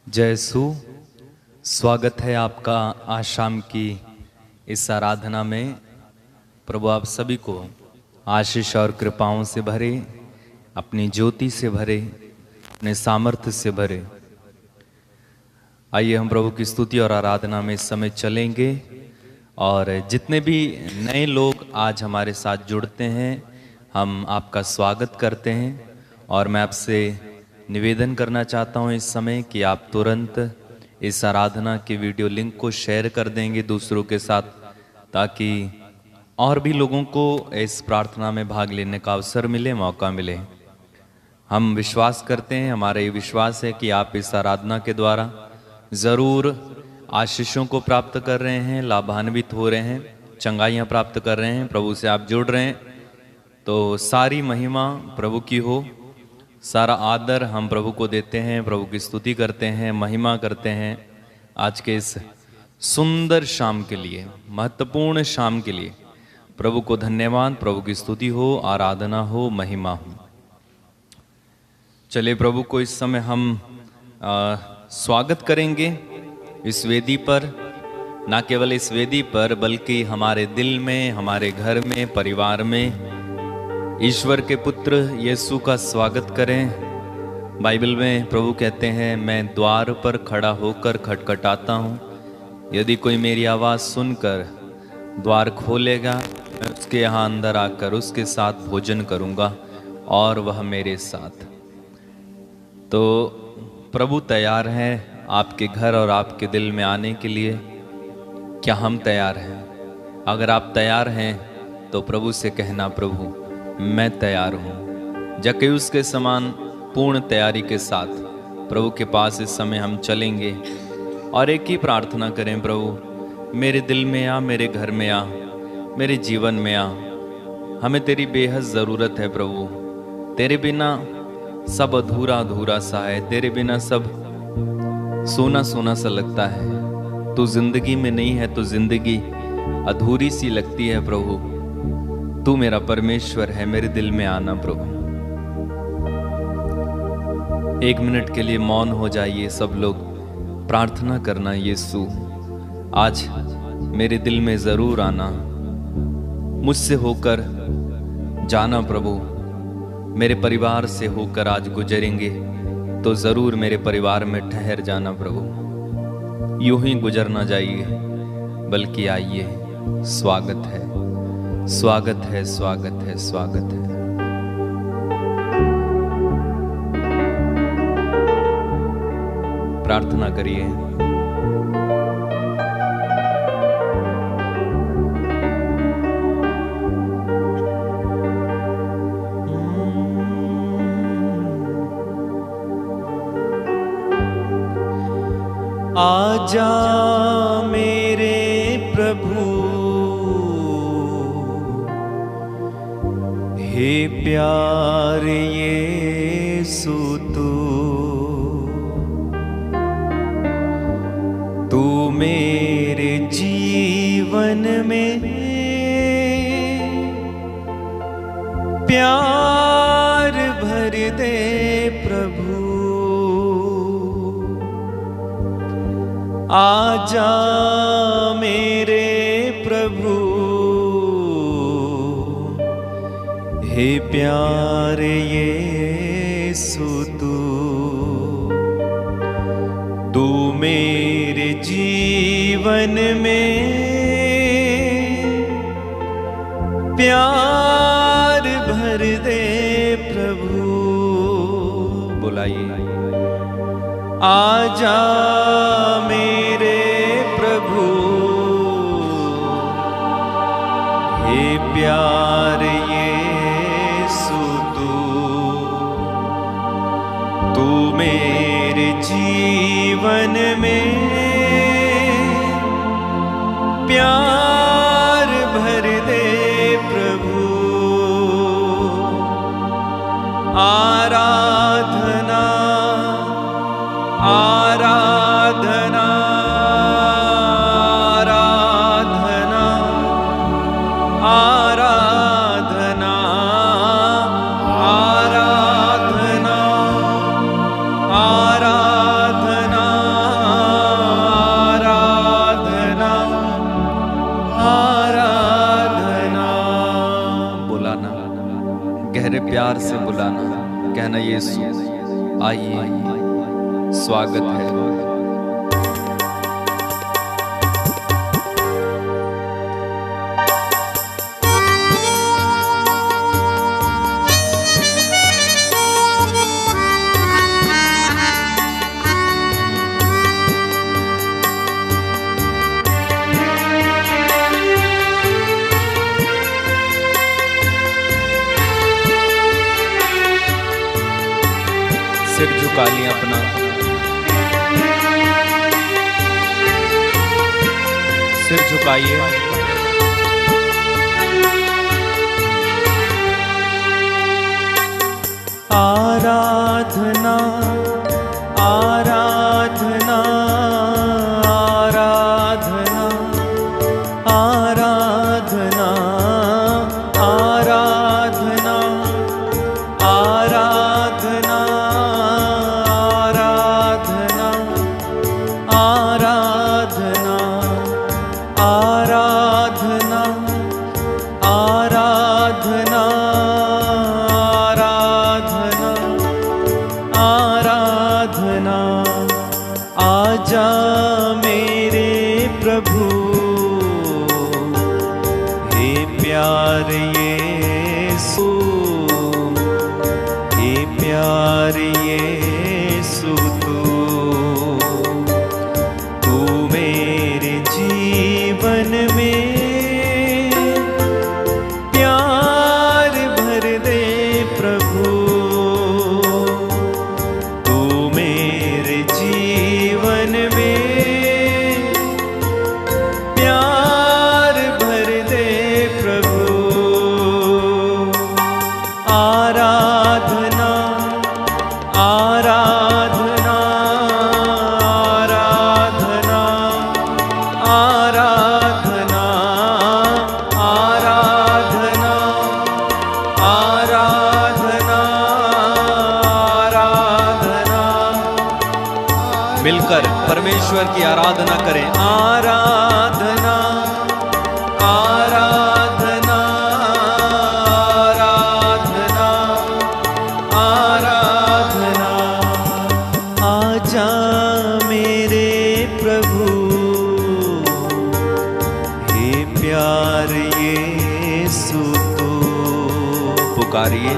जय सु स्वागत है आपका आज शाम की इस आराधना में। प्रभु आप सभी को आशीष और कृपाओं से भरे, अपनी ज्योति से भरे, अपने सामर्थ्य से भरे। आइए हम प्रभु की स्तुति और आराधना में इस समय चलेंगे। और जितने भी नए लोग आज हमारे साथ जुड़ते हैं, हम आपका स्वागत करते हैं। और मैं आपसे निवेदन करना चाहता हूं इस समय कि आप तुरंत इस आराधना के वीडियो लिंक को शेयर कर देंगे दूसरों के साथ, ताकि और भी लोगों को इस प्रार्थना में भाग लेने का अवसर मिले, मौका मिले। हम विश्वास करते हैं, हमारा ये विश्वास है कि आप इस आराधना के द्वारा ज़रूर आशीषों को प्राप्त कर रहे हैं, लाभान्वित हो रहे हैं, चंगाइयाँ प्राप्त कर रहे हैं। प्रभु से आप जुड़ रहे हैं तो सारी महिमा प्रभु की हो, सारा आदर हम प्रभु को देते हैं, प्रभु की स्तुति करते हैं, महिमा करते हैं आज के इस सुंदर शाम के लिए, महत्वपूर्ण शाम के लिए। प्रभु को धन्यवाद, प्रभु की स्तुति हो, आराधना हो, महिमा हो। चलिए प्रभु को इस समय हम स्वागत करेंगे इस वेदी पर। ना केवल इस वेदी पर बल्कि हमारे दिल में, हमारे घर में, परिवार में ईश्वर के पुत्र यीशु का स्वागत करें। बाइबल में प्रभु कहते हैं, मैं द्वार पर खड़ा होकर खटखटाता हूँ, यदि कोई मेरी आवाज़ सुनकर द्वार खोलेगा, मैं उसके यहाँ अंदर आकर उसके साथ भोजन करूँगा और वह मेरे साथ। तो प्रभु तैयार हैं आपके घर और आपके दिल में आने के लिए। क्या हम तैयार हैं? अगर आप तैयार हैं तो प्रभु से कहना, प्रभु मैं तैयार हूँ। जक्कैयुस के समान पूर्ण तैयारी के साथ प्रभु के पास इस समय हम चलेंगे और एक ही प्रार्थना करें, प्रभु मेरे दिल में आ, मेरे घर में आ, मेरे जीवन में आ। हमें तेरी बेहद ज़रूरत है प्रभु। तेरे बिना सब अधूरा अधूरा सा है, तेरे बिना सब सोना सोना सा लगता है। तू जिंदगी में नहीं है तो जिंदगी अधूरी सी लगती है। प्रभु तू मेरा परमेश्वर है, मेरे दिल में आना प्रभु। एक मिनट के लिए मौन हो जाइए सब लोग, प्रार्थना करना, यीशु आज मेरे दिल में जरूर आना, मुझसे होकर जाना प्रभु। मेरे परिवार से होकर आज गुजरेंगे तो जरूर मेरे परिवार में ठहर जाना प्रभु। यूं ही गुजर ना जाइए, बल्कि आइए। स्वागत है, स्वागत है, स्वागत है, स्वागत है। प्रार्थना करिए। आजा मेरे प्रभु, हे प्यार यीशु तू मेरे जीवन में प्यार भर दे प्रभु। आजा मेरे प्रभु, हे प्यार यीशु तू मेरे जीवन में प्यार भर दे प्रभु। बुलाइए। आजा मेरे प्रभु, हे प्यार यीशु तू मेरे जीवन में प्यार भर दे प्रभु। आराधना आराधना आराधना आराधना आराधना यीशु, आइए, स्वागत है। सिर झुका लिया अपना, सिर झुकाइए। आराधना आराधना आराधना आराधना आराधना आराधना आराधना आराधना आराधना आराधना आराधना। आजा मेरे प्रभु, हे प्यारे यीशु, हे प्यारे यीशु, तू मेरे जीवन में प्यार भर दे प्रभु, तू मेरे जीवन में प्यार भर दे प्रभु। आराधना आराधना आराधना आराधना आराधना आराधना। मिलकर परमेश्वर की आराधना करें। आराधना आराधना आराधना आराधना। आजा मेरे प्रभु, हे प्यारे यीशु, तू पुकारिए।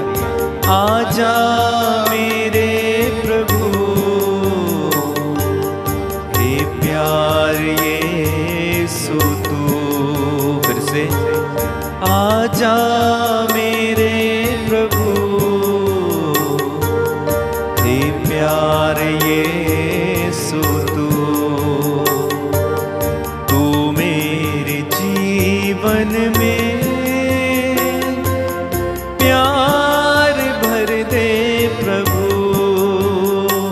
आजा मेरे प्रभु, हे प्यारे यीशु, तू। फिर से आजा मेरे प्रभु, हे प्यारे यीशु, तू मेरे जीवन में प्यार भर दे प्रभु।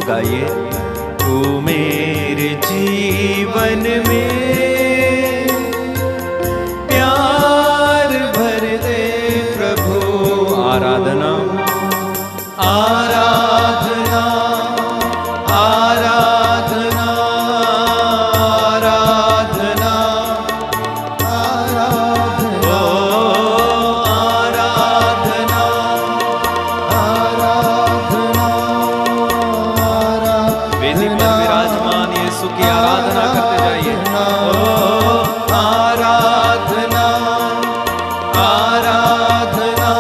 गाइए। तू मेरे जीवन में प्यार भर दे प्रभु। आराधना आराधना आराधना आराधना आराधना आराधना आराधना। वेदी पर विराजमान यीशु की आराधना करते जाइए। आराधना आराधना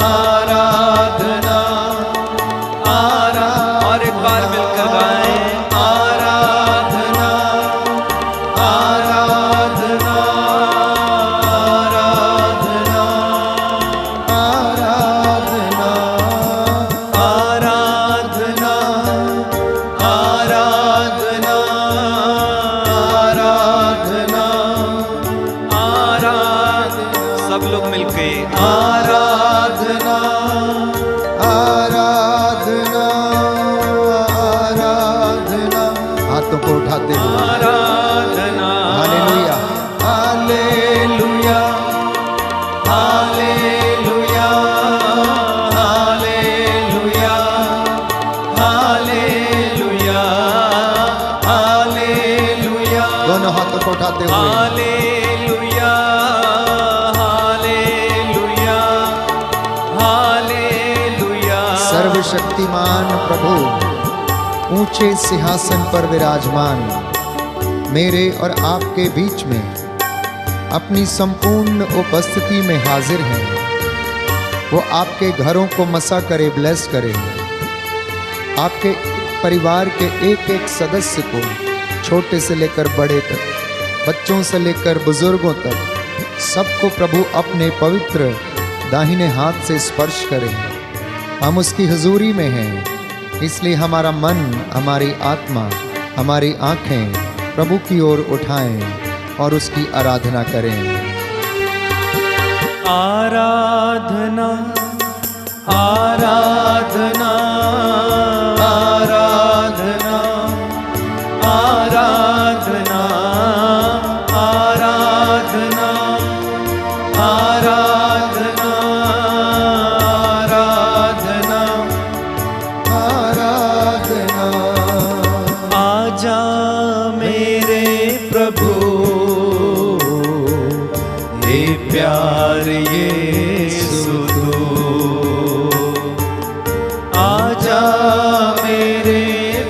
आराधना आरा। और एक बार मिलकर गाएं। आराधना आराधना आराधना आराधना आराधना आराधना आराधना आराधना। सब लोग मिलके आराधना आराधना आराधना। हाथों को उठाते हुए आराधना। Hallelujah hallelujah hallelujah hallelujah hallelujah hallelujah. दोनों हाथों को उठाते हुए हालेलुया हालेलुया हालेलुया। सर्व सर्वशक्तिमान प्रभु ऊंचे सिंहासन पर विराजमान मेरे और आपके बीच में अपनी संपूर्ण उपस्थिति में हाजिर हैं। वो आपके घरों को मसा करे, ब्लेस करे, आपके परिवार के एक एक सदस्य को, छोटे से लेकर बड़े तक, बच्चों से लेकर बुजुर्गों तक, सबको प्रभु अपने पवित्र दाहिने हाथ से स्पर्श करें। हम उसकी हुजूरी में हैं, इसलिए हमारा मन, हमारी आत्मा, हमारी आंखें प्रभु की ओर उठाएं और उसकी आराधना करें। आराधना आराधना आराधना आराधना आराधना आराधना आराधना। आजा मेरे प्रभु हे प्यार यीशु तू, आजा मेरे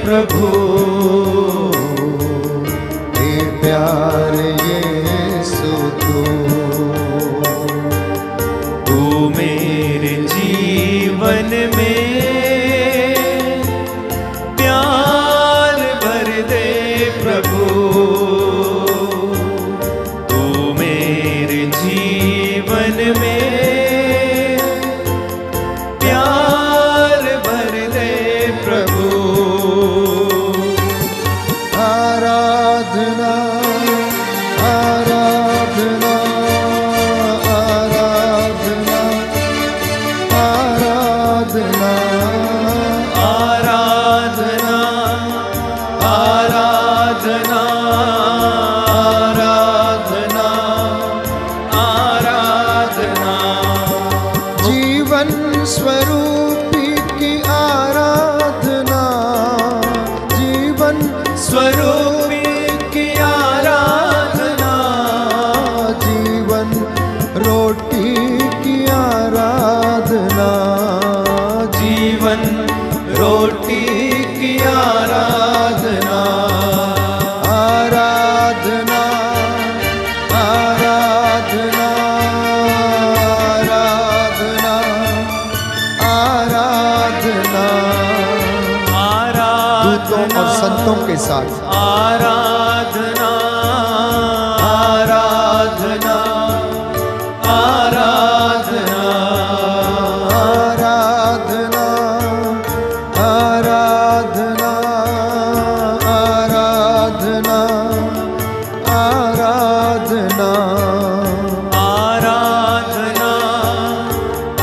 प्रभु हे प्यार यीशु तू मेरे जीवन में प्यार भर दे प्रभु, तू मेरे जीवन में प्यार भर दे प्रभु। आराधना आराधना आराधना आराधना आराधना आराधना आराधना आराधना। जीवन स्वरूपी की आराधना, जीवन स्वरूपी की आराधना, जीवन रोटी की आराधना, जीवन रोटी की आराधना। आराधना आराधना आराधना आराधना। दूतों और संतों के साथ आराधना आराधना आराधना आराधना आराधना आराधना आराधना आराधना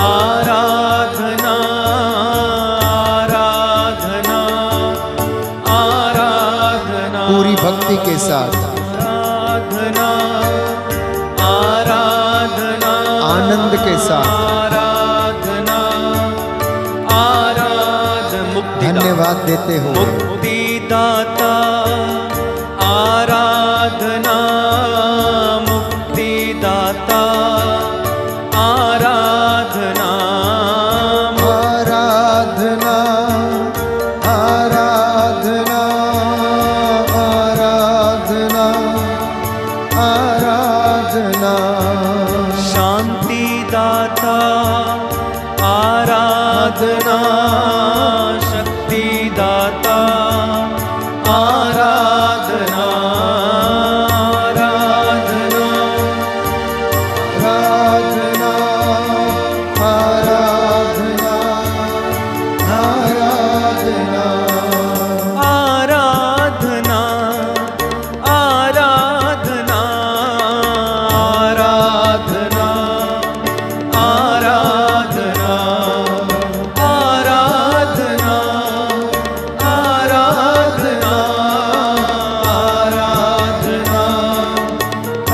आराधना आराधना आराधना। पूरी भक्ति के साथ आराधना आराधना आनंद के साथ आराधना आराधना। धन्यवाद देते हुए मुक्तिदाता आराधना, मुक्तिदाता आराधना आराधना आराधना आराधना आराधना। शांतिदाता आराधना, शक्तिदाता आराधना आराधना आराधना आराधना आराधना आराधना आराधना आराधना आराधना आराधना आराधना आराधना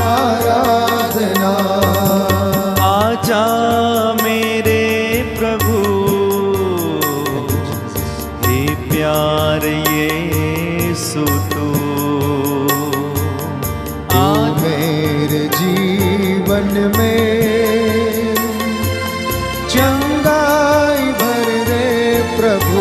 आराधना। आजा मेरे प्रभु हे प्यार यीशु तू, तू मेरे जीवन में चंगाई भर दे प्रभु,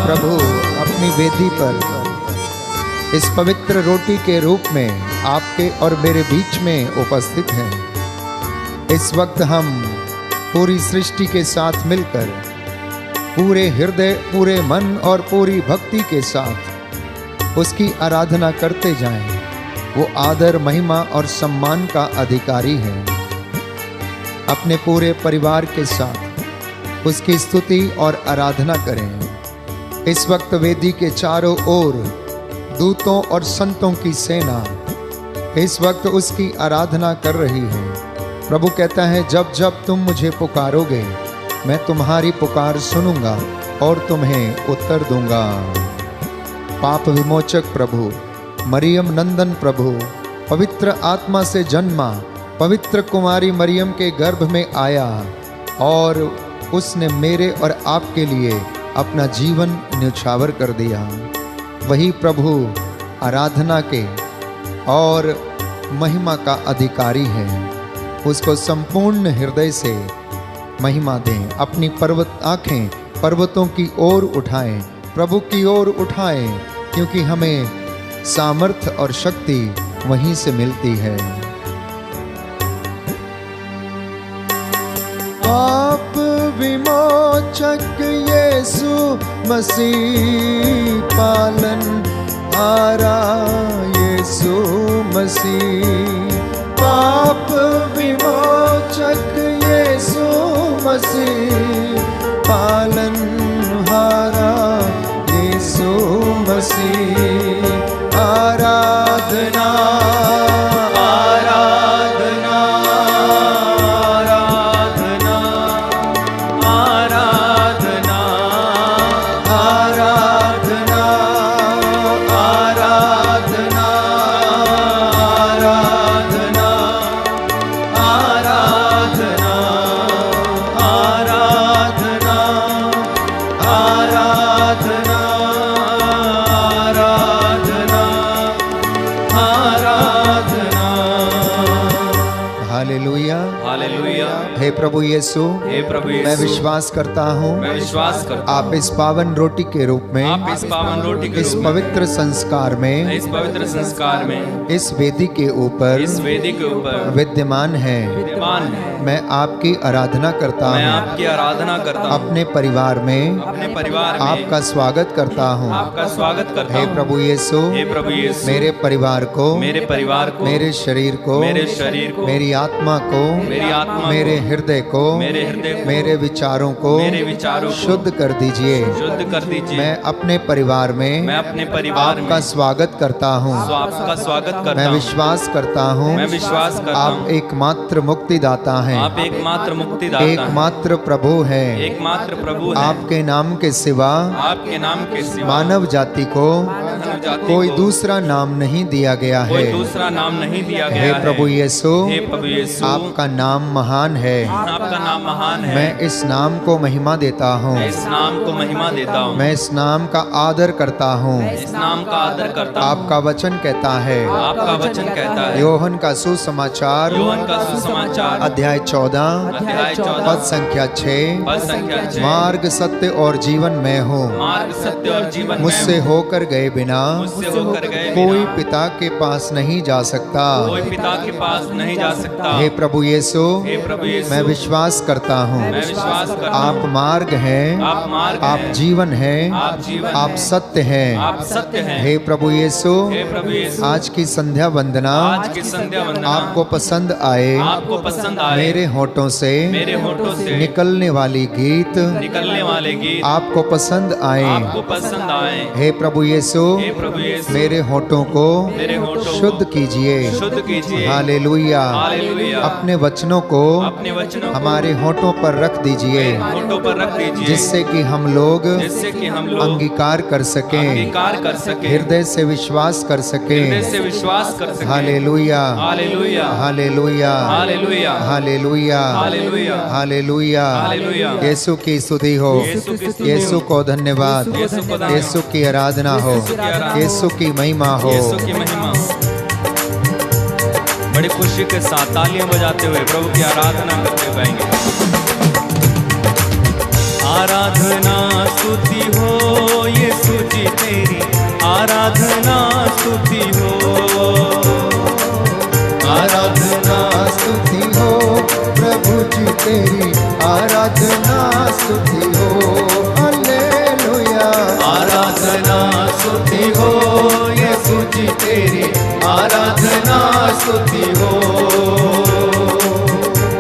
प्रभु अपनी वेदी पर इस पवित्र रोटी के रूप में आपके और मेरे बीच में उपस्थित हैं। इस वक्त हम पूरी सृष्टि के साथ मिलकर पूरे हृदय, पूरे मन और पूरी भक्ति के साथ उसकी आराधना करते जाएं। वो आदर, महिमा और सम्मान का अधिकारी है। अपने पूरे परिवार के साथ उसकी स्तुति और आराधना करें। इस वक्त वेदी के चारों ओर दूतों और संतों की सेना इस वक्त उसकी आराधना कर रही है। प्रभु कहता है, जब जब तुम मुझे पुकारोगे मैं तुम्हारी पुकार सुनूंगा और तुम्हें उत्तर दूंगा। पाप विमोचक प्रभु, मरियम नंदन प्रभु, पवित्र आत्मा से जन्मा, पवित्र कुमारी मरियम के गर्भ में आया और उसने मेरे और आपके लिए अपना जीवन न्यौछावर कर दिया। वही प्रभु आराधना के और महिमा का अधिकारी है। उसको संपूर्ण हृदय से महिमा दें। अपनी आंखें पर्वतों की ओर उठाएं, प्रभु की ओर उठाएं, क्योंकि हमें सामर्थ्य और शक्ति वहीं से मिलती है। पाप विमोचक यीशु मसीह, पालन हारा यीशु मसीह, पाप विमोचक यीशु मसीह, पालन हारा यीशु मसीह। आराधना आराधना आराधना आराधना आराधना आराधना आराधना आराधना आराधना आराधना हालेलुया हालेलुया। हे प्रभु यीशु, हे प्रभु यीशु, मैं विश्वास करता हूँ मैं विश्वास करता आप इस पावन रोटी के रूप में, आप इस पावन रोटी के इस रूप में, पवित्र संस्कार में, इस पवित्र संस्कार में, इस वेदी के ऊपर, इस वेदी के ऊपर विद्यमान है। विद्यमान है। मैं आपकी आराधना करता मैं हूँ। आपकी आराधना करता हूँ। अपने परिवार में, अपने परिवार में आपका स्वागत करता हूँ। आपका स्वागत करता हे हूँ। प्रभु यीशु, हे प्रभु यीशु, मेरे परिवार को, मेरे परिवार को, मेरे शरीर को, मेरे शरीर को, मेरी आत्मा को, मेरी आत्मा मेरे हृदय को, मेरे हृदय को, मेरे विचारों को, मेरे विचारों को शुद्ध कर दीजिए। शुद्ध कर दीजिए। मैं अपने परिवार में, मैं अपने परिवार आपका में स्वागत करता हूँ। आपका स्वागत करता मैं हूँ। विश्वास करता हूँ मैं विश्वास करता आप हूँ। एकमात्र मुक्तिदाता हैं। आप एकमात्र मुक्तिदाता हैं। एकमात्र प्रभु हैं। एकमात्र प्रभु हैं। आपके नाम के सिवा, आपके नाम के सिवा मानव जाति को मानव जाति कोई को दूसरा नाम नहीं दिया गया कोई है। दूसरा नाम नहीं दिया हे गया है। प्रभु यीशु, हे प्रभु यीशु, आपका नाम महान है। आपका नाम महान है। मैं इस नाम को महिमा देता हूँ। मैं इस नाम को महिमा देता हूँ। मैं इस नाम का आदर करता हूँ। इस नाम का आदर करता हूँ। आपका वचन कहता है, आपका वचन कहता है, योहन का सुसमाचार, योहन का सुसमाचार, अध्याय 14, अध्याय 14, पद संख्या 6, पद संख्या 6, मार्ग, सत्य और जीवन मैं हूँ। मार्ग, सत्य और जीवन मुझसे होकर गए बिना मुझसे होकर गए कोई बिना पिता के पास नहीं जा सकता। कोई पिता के पास नहीं जा सकता। हे प्रभु यीशु, हे प्रभु यीशु, मैं विश्वास करता हूँ मैं विश्वास करता हूँ। आप मार्ग हैं, आप मार्ग आप हैं, जीवन हैं, आप जीवन आप हैं, सत्य हैं। आप सत्य हैं। हे प्रभु यीशु, हे प्रभु यीशु, आज की संध्या वंदना आज की संध्या वंदना आपको पसंद आए। आपको पसंद आए। मेरे होठों से मेरे होठों से निकलने वाली गीत निकलने वाले गीत आपको पसंद आए। आपको पसंद आए। हे प्रभु यीशु, हे प्रभु यीशु, मेरे होठों को मेरे होठों को शुद्ध कीजिए। शुद्ध कीजिए। हालेलुया। हालेलुया। अपने वचनों को अपने वचनों को हमारे होठों पर रख दीजिए, होठों पर रख दीजिए, जिससे कि हम लोग जिससे कि हम लोग अंगीकार कर सकें, अंगीकार कर सके, हृदय से विश्वास कर हृदय सकें। से विश्वास कर सके। Hallelujah, hallelujah, hallelujah, hallelujah, hallelujah, hallelujah, hallelujah. Hallelujah. Yeshu की स्तुति हो, यीशु की स्तुति यीशु को धन्यवाद, यीशु को धन्यवाद, यीशु की आराधना हो, यीशु की आराधना, यीशु की महिमा हो। यीशु की महिमा। बड़ी खुशी के साथ तालियां बजाते हुए प्रभु की आराधना करते पाएंगे। आराधना स्तुति हो तेरी आराधना स्तुति हो। आराधना स्तुति हो प्रभु जी तेरी आराधना स्तुति हो। हालेलुया। आराधना स्तुति हो यीशु जी तेरी आराधना स्तुति हो।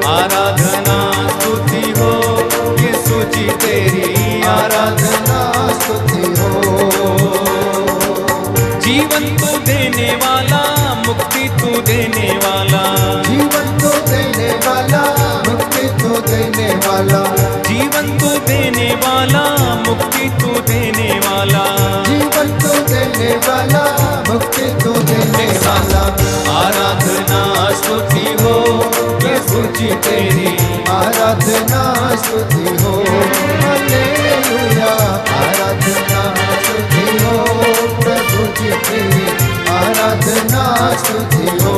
आराधना स्तुति हो यीशु जी तेरी आराधना स्तुति हो। जीवन तो देने वाला, मुक्ति तो देने वाला, जीवन तो देने वाला, मुक्ति तो देने वाला, जीवन तो देने वाला, मुक्ति तो देने वाला, जीवन तो देने वाला, मुक्ति तो देने वाला। आराधना स्तुति हो यीशु जी तेरी आराधना स्तुति हो। हालेलुया। आराधना स्तुति हो प्रभु जी तेरी आराधना स्तुति हो।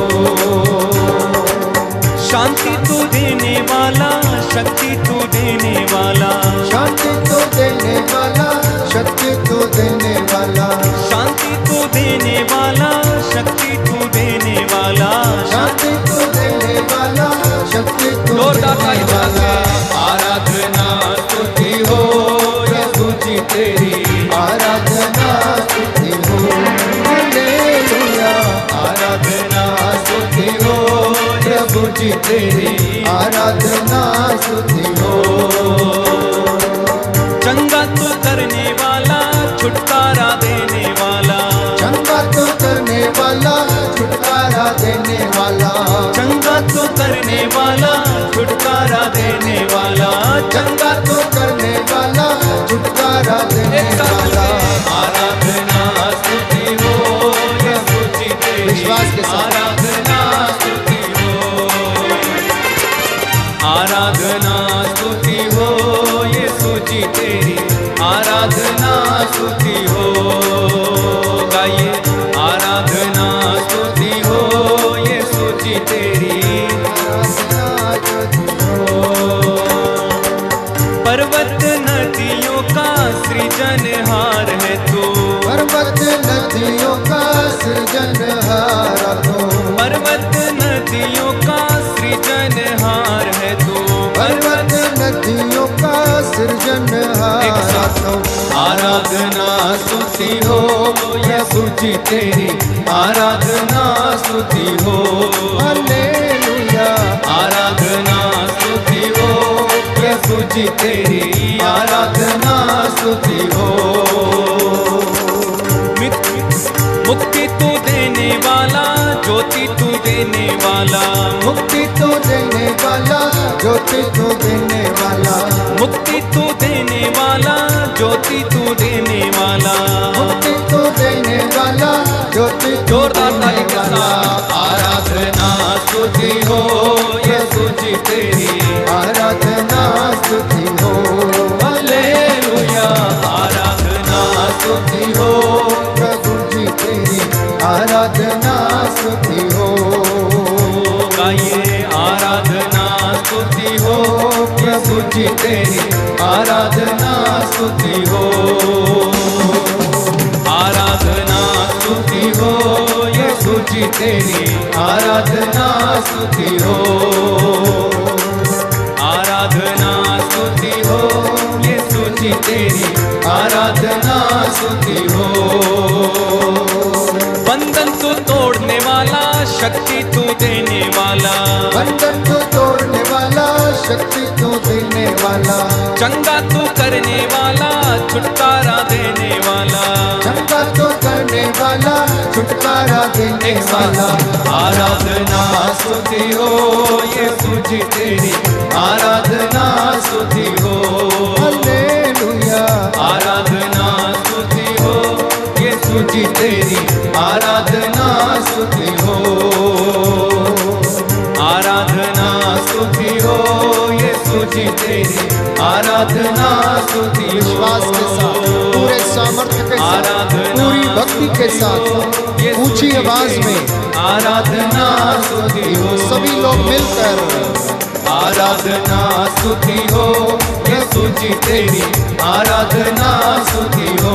शांति तो देने वाला, शक्ति तो देने वाला, शांति तो देने वाला, शक्ति तो देने वाला, शांति तो देने वाला, शक्ति तो देने वाला, शांति तो देने वाला, शक्ति तो जोरदार देने ताली वाला। आराधना स्तुति हो यीशु जी तेरी आराधना स्तुति हो। हालेलुया। आराधना स्तुति हो प्रभु जी तेरी आराधना स्तुति हो। चंगा तो करने वाला, छुटकारा देने वाला, चंगा तो करने वाला, छुटकारा देने वाला, चंगा तो करने वाला, छुटकारा देने वाला, चंगा तो करने वाला, छुटकारा देने वाला। आराधना स्तुति हो यीशु जी तेरी विश्वास के साथ। आराधना स्तुति हो। आराधना स्तुति हो यीशु जी तेरी आराधना स्तुति हो। गाइए आराधना स्तुति हो यीशु जी तेरी पर्वत नदियों का सृजनहार है तू, पर्वत नदियों का सृजनहार हो। पर्वत नदियों का सृजनहार है तू, पर्वत नदियों का सृजनहार हो। आराधना स्तुति हो यीशु जी तेरी आराधना स्तुति हो। हालेलुया। आराधना स्तुति हो यीशु जी तेरी आराधना स्तुति हो। मुक्ति तू देने वाला, ज्योति तू देने वाला, मुक्ति तो देने वाला, ज्योति तो देने वाला, मुक्ति तू देने वाला, ज्योति तू देने वाला, मुक्ति तो देने वाला, ज्योति तो जोरदार ताली देने के वाला। साथ आराधना स्तुति हो यीशु जी तेरी आराधना स्तुति हो। हालेलुया। आराधना स्तुति हो प्रभु जी तेरी आराधना स्तुति हो। गाइए आराधना स्तुति हो प्रभु जी तेरी आराधना स्तुति हो। आराधना स्तुति हो यीशु जी तेरी आराधना स्तुति हो। आराधना स्तुति हो यीशु जी तेरी आराधना स्तुति हो। बंधन तो तोड़ने वाला, शक्ति तू देने वाला, बंधन तो तोड़ने वाला, शक्ति तो देने वाला, चंगा तू करने वाला, छुटकारा देने वाला, चंगा तो करने वाला, छुटकारा देने वाला। आराधना स्तुति हो यीशु जी तेरी आराधना स्तुति हो। हालेलुया। आराधना स्तुति हो यीशु जी तेरी आराधना स्तुति हो। आराधना स्तुति हो यीशु जी तेरी आराधना स्तुति हो। विश्वास के साथ, पूरे सामर्थ्य के साथ, पूरी भक्ति के साथ, ऊंची आवाज में आराधना स्तुति हो। सभी लोग मिलकर आराधना स्तुति हो यीशु जी तेरी आराधना स्तुति हो।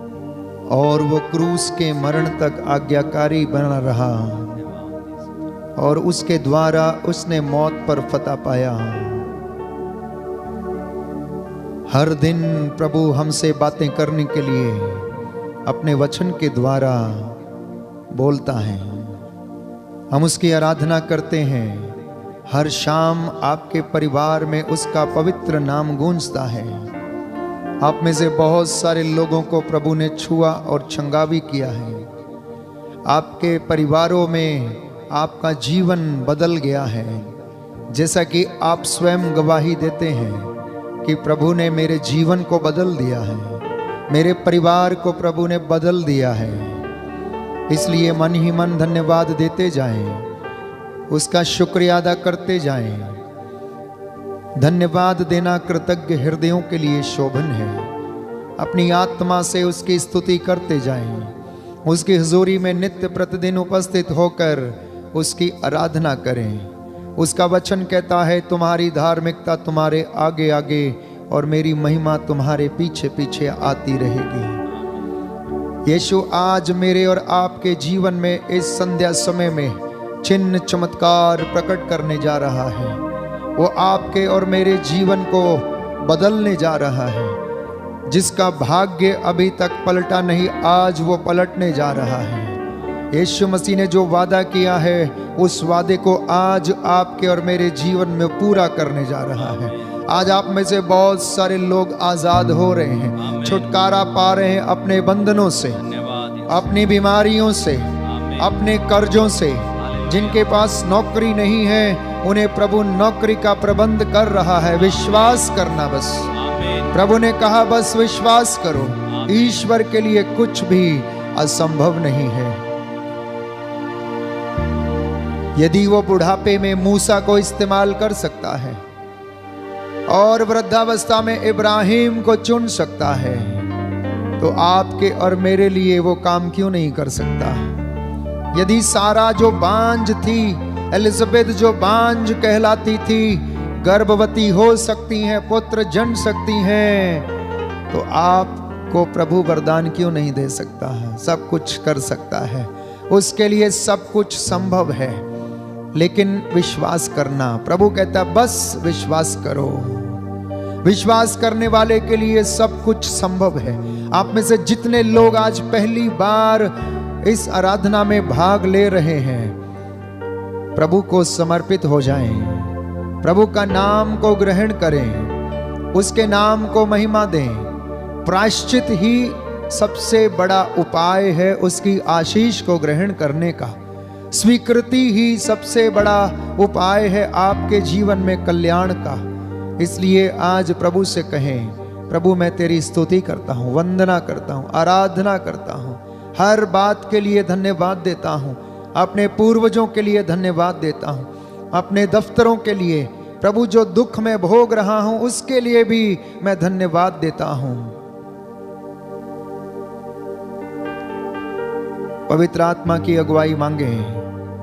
और वो क्रूस के मरण तक आज्ञाकारी बना रहा और उसके द्वारा उसने मौत पर फतह पाया। हर दिन प्रभु हमसे बातें करने के लिए अपने वचन के द्वारा बोलता है। हम उसकी आराधना करते हैं। हर शाम आपके परिवार में उसका पवित्र नाम गूंजता है। आप में से बहुत सारे लोगों को प्रभु ने छुआ और छंगावी किया है। आपके परिवारों में आपका जीवन बदल गया है, जैसा कि आप स्वयं गवाही देते हैं कि प्रभु ने मेरे जीवन को बदल दिया है, मेरे परिवार को प्रभु ने बदल दिया है। इसलिए मन ही मन धन्यवाद देते जाएं, उसका शुक्रिया अदा करते जाएं। धन्यवाद देना कृतज्ञ हृदयों के लिए शोभन है। अपनी आत्मा से उसकी स्तुति करते जाएं, उसकी हुजूरी में नित्य प्रतिदिन उपस्थित होकर उसकी आराधना करें। उसका वचन कहता है, तुम्हारी धार्मिकता तुम्हारे आगे आगे और मेरी महिमा तुम्हारे पीछे पीछे आती रहेगी। यीशु आज मेरे और आपके जीवन में इस संध्या समय में चिन्ह चमत्कार प्रकट करने जा रहा है। वो आपके और मेरे जीवन को बदलने जा रहा है। जिसका भाग्य अभी तक पलटा नहीं, आज वो पलटने जा रहा है। यीशु मसीह ने जो वादा किया है, उस वादे को आज आपके और मेरे जीवन में पूरा करने जा रहा है। आज आप में से बहुत सारे लोग आजाद हो रहे हैं, छुटकारा पा रहे हैं अपने बंधनों से, अपनी बीमारियों से, अपने कर्जों से। जिनके पास नौकरी नहीं है, उन्हें प्रभु नौकरी का प्रबंध कर रहा है। विश्वास करना बस। प्रभु ने कहा बस विश्वास करो। ईश्वर के लिए कुछ भी असंभव नहीं है। यदि वो बुढ़ापे में मूसा को इस्तेमाल कर सकता है और वृद्धावस्था में इब्राहिम को चुन सकता है, तो आपके और मेरे लिए वो काम क्यों नहीं कर सकता? यदि सारा जो बांझ थी, एलिजाबेथ जो बांझ कहलाती थी, गर्भवती हो सकती हैं, पुत्र जन सकती हैं, तो आपको प्रभु वरदान क्यों नहीं दे सकता है? सब कुछ कर सकता है। उसके लिए सब कुछ संभव है, लेकिन विश्वास करना। प्रभु कहता है बस विश्वास करो। विश्वास करने वाले के लिए सब कुछ संभव है। आप में से जितने लोग आज पहली बार इस आराधना में भाग ले रहे हैं, प्रभु को समर्पित हो जाएं, प्रभु का नाम को ग्रहण करें, उसके नाम को महिमा दें। प्रायश्चित ही सबसे बड़ा उपाय है उसकी आशीष को ग्रहण करने का। स्वीकृति ही सबसे बड़ा उपाय है आपके जीवन में कल्याण का। इसलिए आज प्रभु से कहें, प्रभु मैं तेरी स्तुति करता हूँ, वंदना करता हूँ, आराधना करता हूँ, हर बात के लिए धन्यवाद देता हूँ। अपने पूर्वजों के लिए धन्यवाद देता हूँ, अपने दफ्तरों के लिए, प्रभु जो दुख में भोग रहा हूँ उसके लिए भी मैं धन्यवाद देता हूँ। पवित्र आत्मा की अगुवाई मांगे।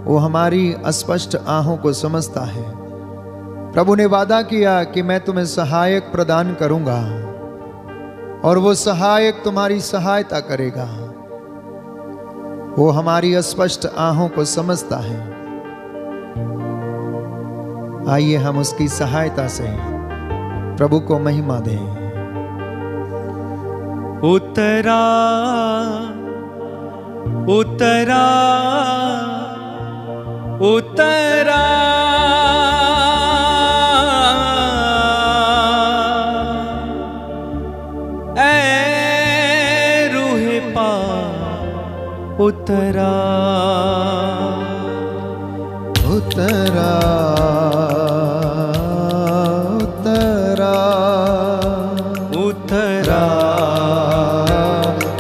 वो हमारी अस्पष्ट आहों को समझता है। प्रभु ने वादा किया कि मैं तुम्हें सहायक प्रदान करूंगा और वो सहायक तुम्हारी सहायता करेगा। वो हमारी अस्पष्ट आहों को समझता है। आइए हम उसकी सहायता से प्रभु को महिमा दें। उतरा उतरा उतरा ऐ रूहे पाक उतरा उतरा उतरा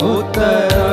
उतरा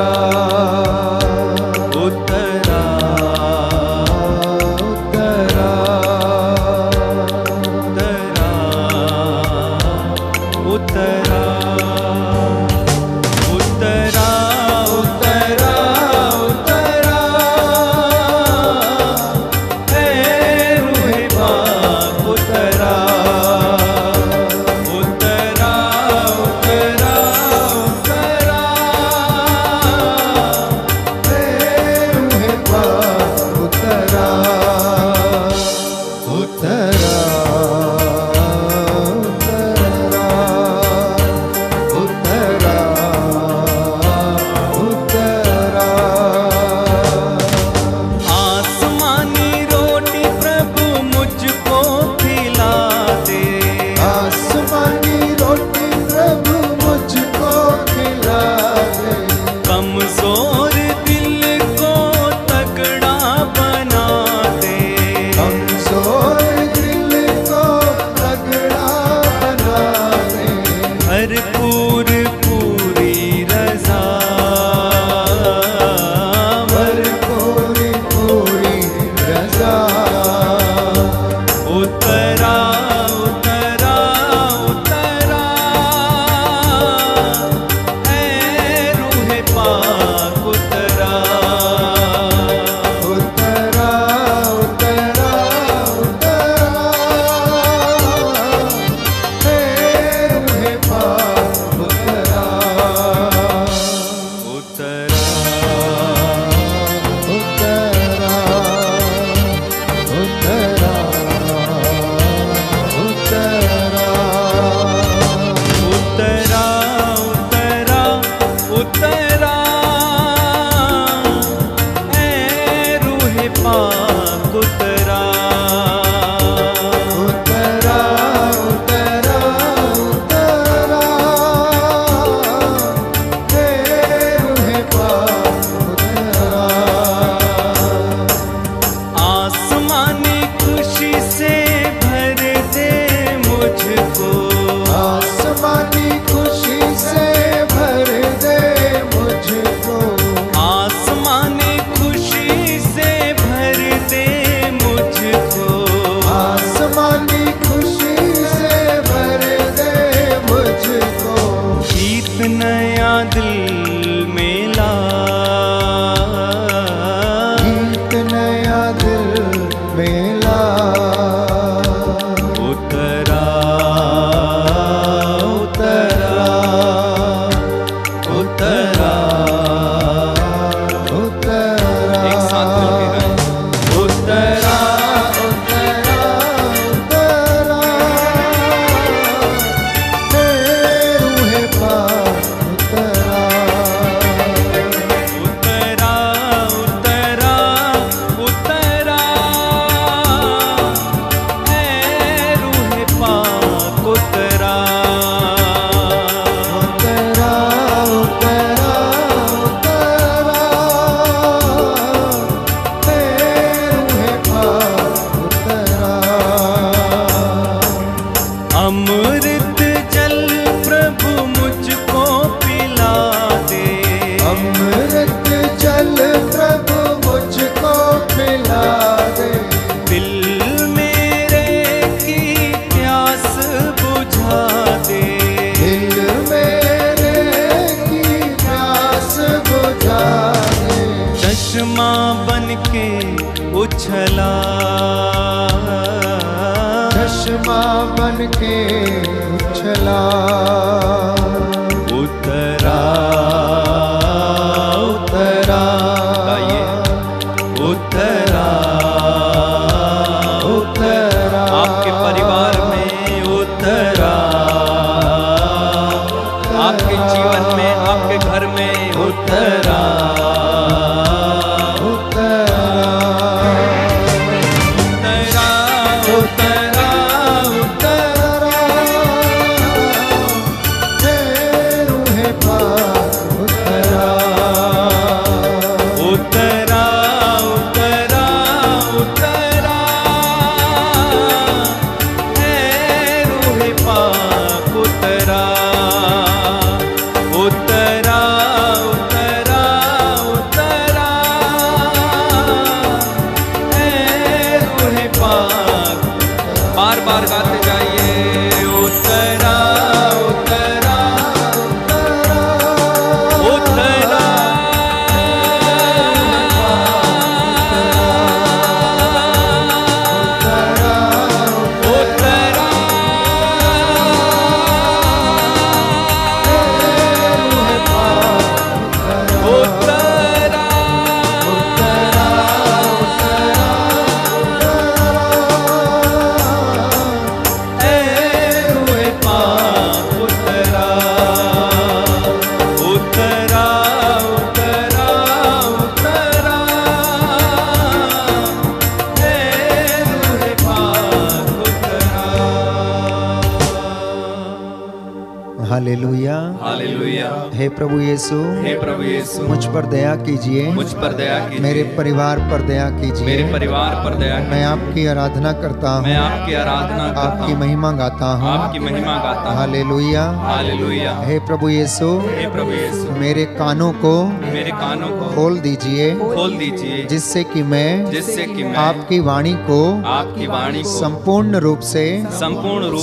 हालेलुया हालेलुया। हे प्रभु यीशु, हे प्रभु यीशु, मुझ पर दया कीजिए, मुझ पर दया कीजिए, मेरे परिवार पर दया कीजिए, मेरे परिवार पर दया कीजिए। मैं आपकी आराधना करता हूँ, मैं आपकी आराधना करता आपकी हूँ, महिमा गाता हूँ। आपकी महिमा गाता हूँ। Hallelujah hallelujah. हे प्रभु यीशु, हे प्रभु यीशु, मेरे कानों को मेरे कानों को खोल दीजिए, खोल दीजिए, जिससे कि मैं आपकी वाणी को आपकी वाणी को संपूर्ण रूप से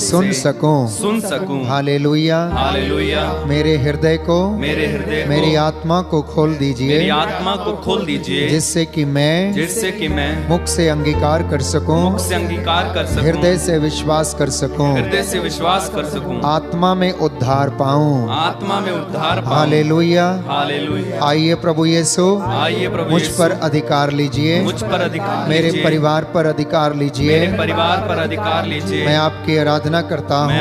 सुन सकूं। हालेलुया। हालेलुया। मेरे हृदय को, मेरी आत्मा को खोल दीजिए, मेरी आत्मा को खोल दीजिए, जिससे कि मैं मुख से अंगीकार कर सकूं, हृदय से विश्वास कर सकूं, आत्मा में उद्धार पाऊं। हालेलुया। आइए प्रभु यीशु, मुझ पर अधिकार लीजिए, मेरे परिवार पर अधिकार लीजिए, मैं आपकी आराधना करता हूँ,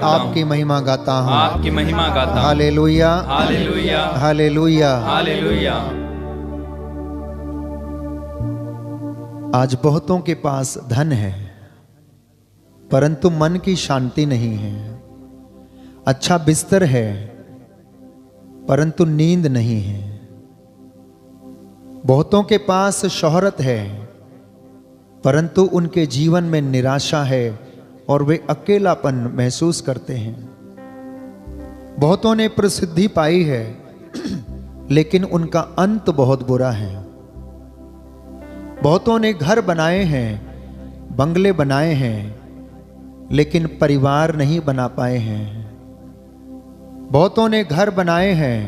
आपकी महिमा गाता हूँ। हालेलुया। हालेलुया। आज बहुतों के पास धन है, परंतु मन की शांति नहीं है। अच्छा बिस्तर है, परंतु नींद नहीं है। बहुतों के पास शोहरत है, परंतु उनके जीवन में निराशा है और वे अकेलापन महसूस करते हैं। बहुतों ने प्रसिद्धि पाई है, लेकिन उनका अंत बहुत बुरा है। बहुतों ने घर बनाए हैं, बंगले बनाए हैं, लेकिन परिवार नहीं बना पाए हैं। बहुतों ने घर बनाए हैं,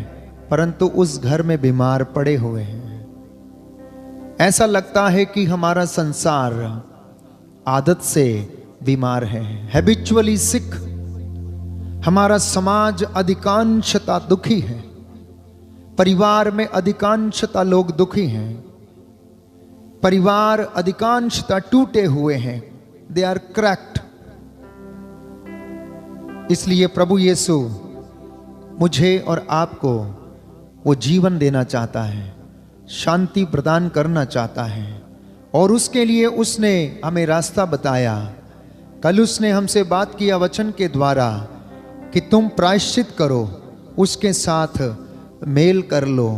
परंतु उस घर में बीमार पड़े हुए हैं। ऐसा लगता है कि हमारा संसार आदत से बीमार है, हैबिचुअली सिक। हमारा समाज अधिकांशता दुखी है, परिवार में अधिकांशता लोग दुखी हैं, परिवार अधिकांशता टूटे हुए हैं, दे आर क्रैक्ड। इसलिए प्रभु यीशु मुझे और आपको वो जीवन देना चाहता है, शांति प्रदान करना चाहता है, और उसके लिए उसने हमें रास्ता बताया। कल उसने हमसे बात किया वचन के द्वारा कि तुम प्रायश्चित करो, उसके साथ मेल कर लो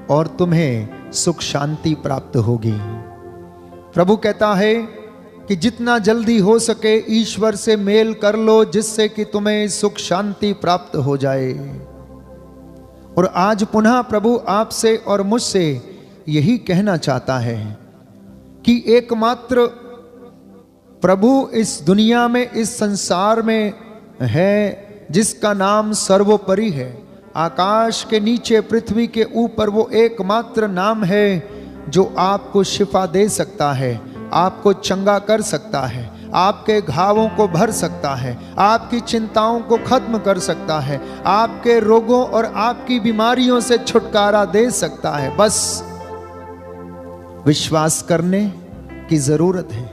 और तुम्हें सुख शांति प्राप्त होगी। प्रभु कहता है कि जितना जल्दी हो सके ईश्वर से मेल कर लो, जिससे कि तुम्हें सुख शांति प्राप्त हो जाए। और आज पुनः प्रभु आपसे और मुझसे यही कहना चाहता है कि एकमात्र प्रभु इस दुनिया में, इस संसार में है, जिसका नाम सर्वोपरि है। आकाश के नीचे, पृथ्वी के ऊपर वो एकमात्र नाम है जो आपको शिफा दे सकता है, आपको चंगा कर सकता है, आपके घावों को भर सकता है, आपकी चिंताओं को खत्म कर सकता है, आपके रोगों और आपकी बीमारियों से छुटकारा दे सकता है। बस विश्वास करने की जरूरत है,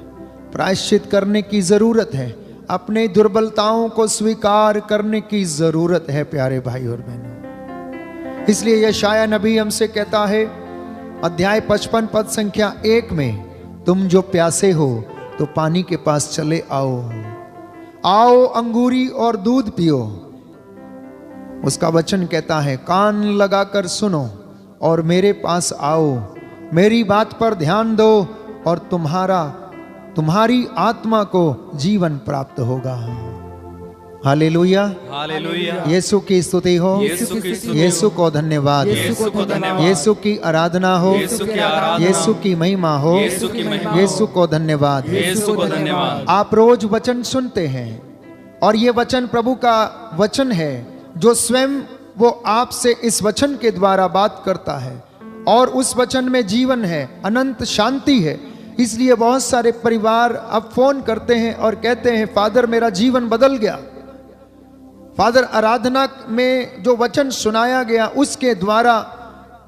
प्रायश्चित करने की जरूरत है, अपने दुर्बलताओं को स्वीकार करने की जरूरत है प्यारे भाई और बहनों। इसलिए यशाया नबी हमसे कहता है, अध्याय 55 पद संख्या 1 में, तुम जो प्यासे हो तो पानी के पास चले आओ, आओ अंगूरी और दूध पियो। उसका वचन कहता है, कान लगाकर सुनो और मेरे पास आओ, मेरी बात पर ध्यान दो और तुम्हारी आत्मा को जीवन प्राप्त होगा। हालेलुया। हालेलुया। यीशु की स्तुति हो, यीशु को धन्यवाद, यीशु की आराधना हो, यीशु की महिमा हो, यीशु को धन्यवाद। आप रोज वचन सुनते हैं और ये वचन प्रभु का वचन है, जो स्वयं वो आपसे इस वचन के द्वारा बात करता है, और उस वचन में जीवन है, अनंत शांति है। इसलिए बहुत सारे परिवार अब फोन करते हैं और कहते हैं, फादर मेरा जीवन बदल गया, फादर आराधना में जो वचन सुनाया गया उसके द्वारा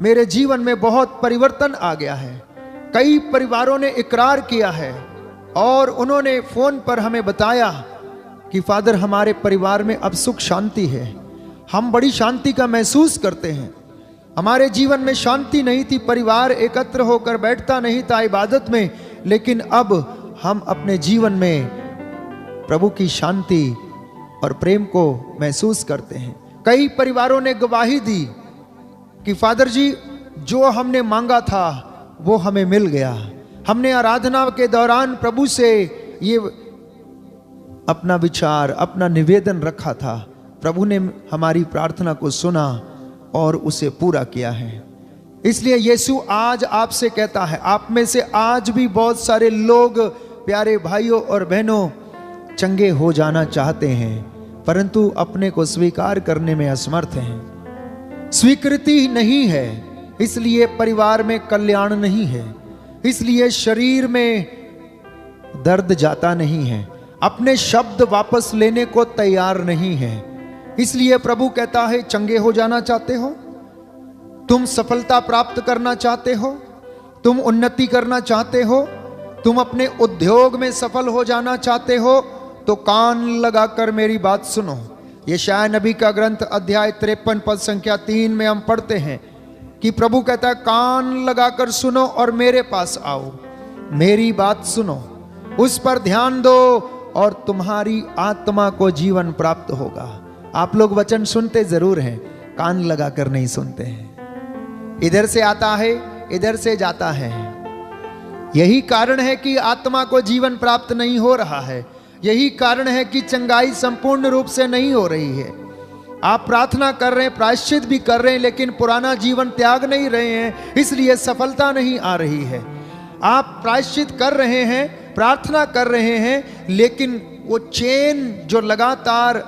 मेरे जीवन में बहुत परिवर्तन आ गया है। कई परिवारों ने इकरार किया है और उन्होंने फोन पर हमें बताया कि फादर हमारे परिवार में अब सुख शांति है, हम बड़ी शांति का महसूस करते हैं। हमारे जीवन में शांति नहीं थी, परिवार एकत्र होकर बैठता नहीं था इबादत में, लेकिन अब हम अपने जीवन में प्रभु की शांति और प्रेम को महसूस करते हैं। कई परिवारों ने गवाही दी कि फादर जी, जो हमने मांगा था वो हमें मिल गया। हमने आराधना के दौरान प्रभु से ये अपना विचार, अपना निवेदन रखा था, प्रभु ने हमारी प्रार्थना को सुना और उसे पूरा किया है। इसलिए यीशु आज आपसे कहता है, आप में से आज भी बहुत सारे लोग, प्यारे भाइयों और बहनों, चंगे हो जाना चाहते हैं, परंतु अपने को स्वीकार करने में असमर्थ हैं। स्वीकृति नहीं है, इसलिए परिवार में कल्याण नहीं है, इसलिए शरीर में दर्द जाता नहीं है, अपने शब्द वापस लेने को तैयार नहीं है। इसलिए प्रभु कहता है, चंगे हो जाना चाहते हो, तुम सफलता प्राप्त करना चाहते हो, तुम उन्नति करना चाहते हो, तुम अपने उद्योग में सफल हो जाना चाहते हो, तो कान लगाकर मेरी बात सुनो। यशायाह नबी का ग्रंथ अध्याय 53 पद संख्या 3 में हम पढ़ते हैं कि प्रभु कहता है, कान लगाकर सुनो और मेरे पास आओ, मेरी बात सुनो, उस पर ध्यान दो और तुम्हारी आत्मा को जीवन प्राप्त होगा। आप लोग वचन सुनते जरूर हैं, कान लगाकर नहीं सुनते हैं। इधर से आता है, इधर से जाता है। यही कारण है कि आत्मा को जीवन प्राप्त नहीं हो रहा है। यही कारण है कि चंगाई संपूर्ण रूप से नहीं हो रही है। आप प्रार्थना कर रहे हैं, प्रायश्चित भी कर रहे हैं, लेकिन पुराना जीवन त्याग नहीं रहे हैं, इसलिए सफलता नहीं आ रही है। आप प्रायश्चित कर रहे हैं, प्रार्थना कर रहे हैं, लेकिन वो चेन जो लगातार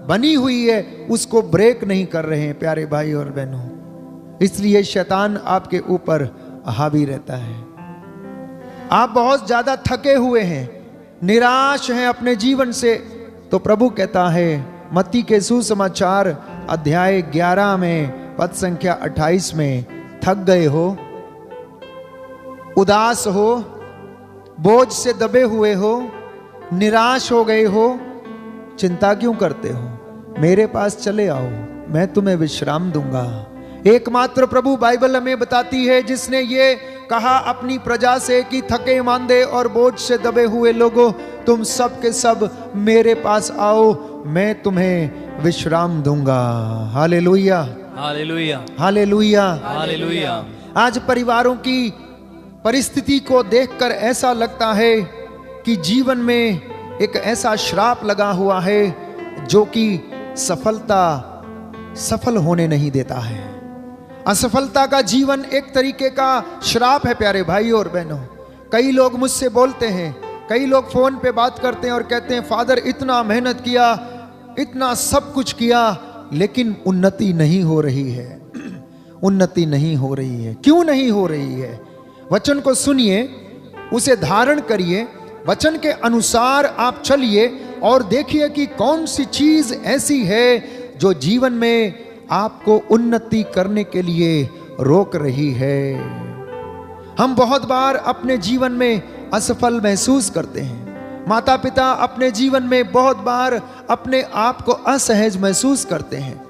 बनी हुई है उसको ब्रेक नहीं कर रहे हैं, प्यारे भाई और बहनों। इसलिए शैतान आपके ऊपर हावी रहता है। आप बहुत ज्यादा थके हुए हैं, निराश हैं अपने जीवन से, तो प्रभु कहता है मत्ती के सुसमाचार अध्याय 11 में पद संख्या 28 में, थक गए हो, उदास हो, बोझ से दबे हुए हो, निराश हो गए हो, चिंता क्यों करते हो? मेरे पास चले आओ, मैं तुम्हें विश्राम दूंगा। एकमात्र प्रभु बाइबल हमें बताती है जिसने ये कहा अपनी प्रजा से कि थके मांदे और बोझ से दबे हुए लोगों, तुम सब के सब मेरे पास आओ, मैं तुम्हें विश्राम दूंगा। Hallelujah, hallelujah, hallelujah, hallelujah. आज परिवारों की परिस्थिति को देखकर ऐसा लगता है कि जीवन में एक ऐसा श्राप लगा हुआ है जो कि सफल होने नहीं देता है। असफलता का जीवन एक तरीके का श्राप है, प्यारे भाई और बहनों। कई लोग मुझसे बोलते हैं, कई लोग फोन पे बात करते हैं और कहते हैं, फादर इतना मेहनत किया, इतना सब कुछ किया, लेकिन उन्नति नहीं हो रही है। उन्नति नहीं हो रही है। क्यों नहीं हो रही है? वचन को सुनिए, उसे धारण करिए, वचन के अनुसार आप चलिए और देखिए कि कौन सी चीज ऐसी है जो जीवन में आपको उन्नति करने के लिए रोक रही है। हम बहुत बार अपने जीवन में असफल महसूस करते हैं। माता पिता अपने जीवन में बहुत बार अपने आप को असहज महसूस करते हैं।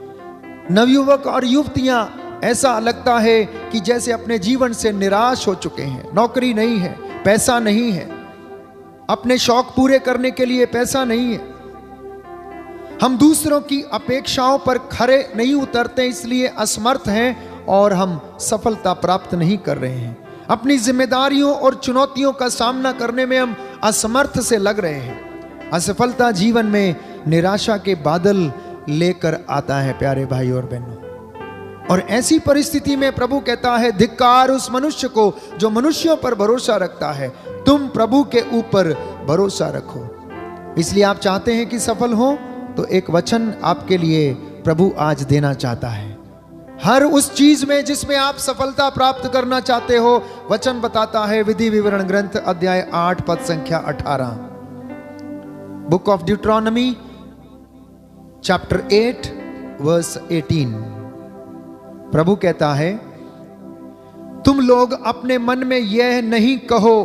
नवयुवक और युवतियां, ऐसा लगता है कि जैसे अपने जीवन से निराश हो चुके हैं। नौकरी नहीं है, पैसा नहीं है, अपने शौक पूरे करने के लिए पैसा नहीं है। हम दूसरों की अपेक्षाओं पर खरे नहीं उतरते, इसलिए असमर्थ हैं और हम सफलता प्राप्त नहीं कर रहे हैं। अपनी जिम्मेदारियों और चुनौतियों का सामना करने में हम असमर्थ से लग रहे हैं। असफलता जीवन में निराशा के बादल लेकर आता है, प्यारे भाई और बहनों। और ऐसी परिस्थिति में प्रभु कहता है, धिक्कार उस मनुष्य को जो मनुष्यों पर भरोसा रखता है, तुम प्रभु के ऊपर भरोसा रखो। इसलिए आप चाहते हैं कि सफल हो, तो एक वचन आपके लिए प्रभु आज देना चाहता है। हर उस चीज में जिसमें आप सफलता प्राप्त करना चाहते हो, वचन बताता है विधि विवरण ग्रंथ अध्याय 8 पद संख्या 18, बुक ऑफ ड्यूटरॉनमी चैप्टर 8 वर्स 18। प्रभु कहता है, तुम लोग अपने मन में यह नहीं कहो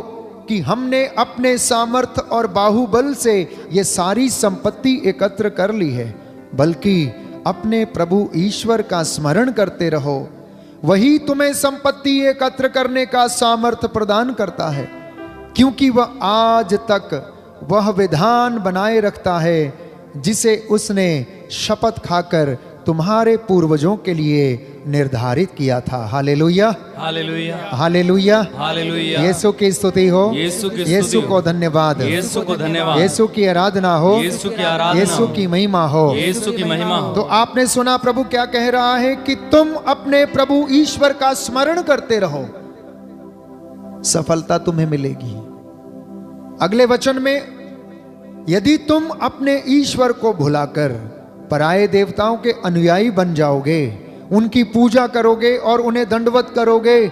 कि हमने अपने सामर्थ और बाहुबल से ये सारी संपत्ति एकत्र कर ली है, बल्कि अपने प्रभु ईश्वर का स्मरण करते रहो। वही तुम्हें संपत्ति एकत्र करने का सामर्थ्य प्रदान करता है, क्योंकि वह आज तक वह विधान बनाए रखता है जिसे उसने शपथ खाकर तुम्हारे पूर्वजों के लिए निर्धारित किया था। Hallelujah, hallelujah, hallelujah, hallelujah. Yeshu की स्तुति हो, यीशु की स्तुति यीशु हो। को धन्यवाद, यीशु को धन्यवाद, यीशु की आराधना हो, यीशु की आराधना यीशु हो, की महिमा हो। यीशु की महिमा हो। तो आपने सुना प्रभु क्या कह रहा है कि तुम अपने प्रभु ईश्वर का स्मरण करते रहो, सफलता तुम्हें मिलेगी। अगले वचन में, यदि तुम अपने ईश्वर को भुलाकर पराये देवताओं के अनुयायी बन जाओगे, उनकी पूजा करोगे और उन्हें दंडवत करोगे,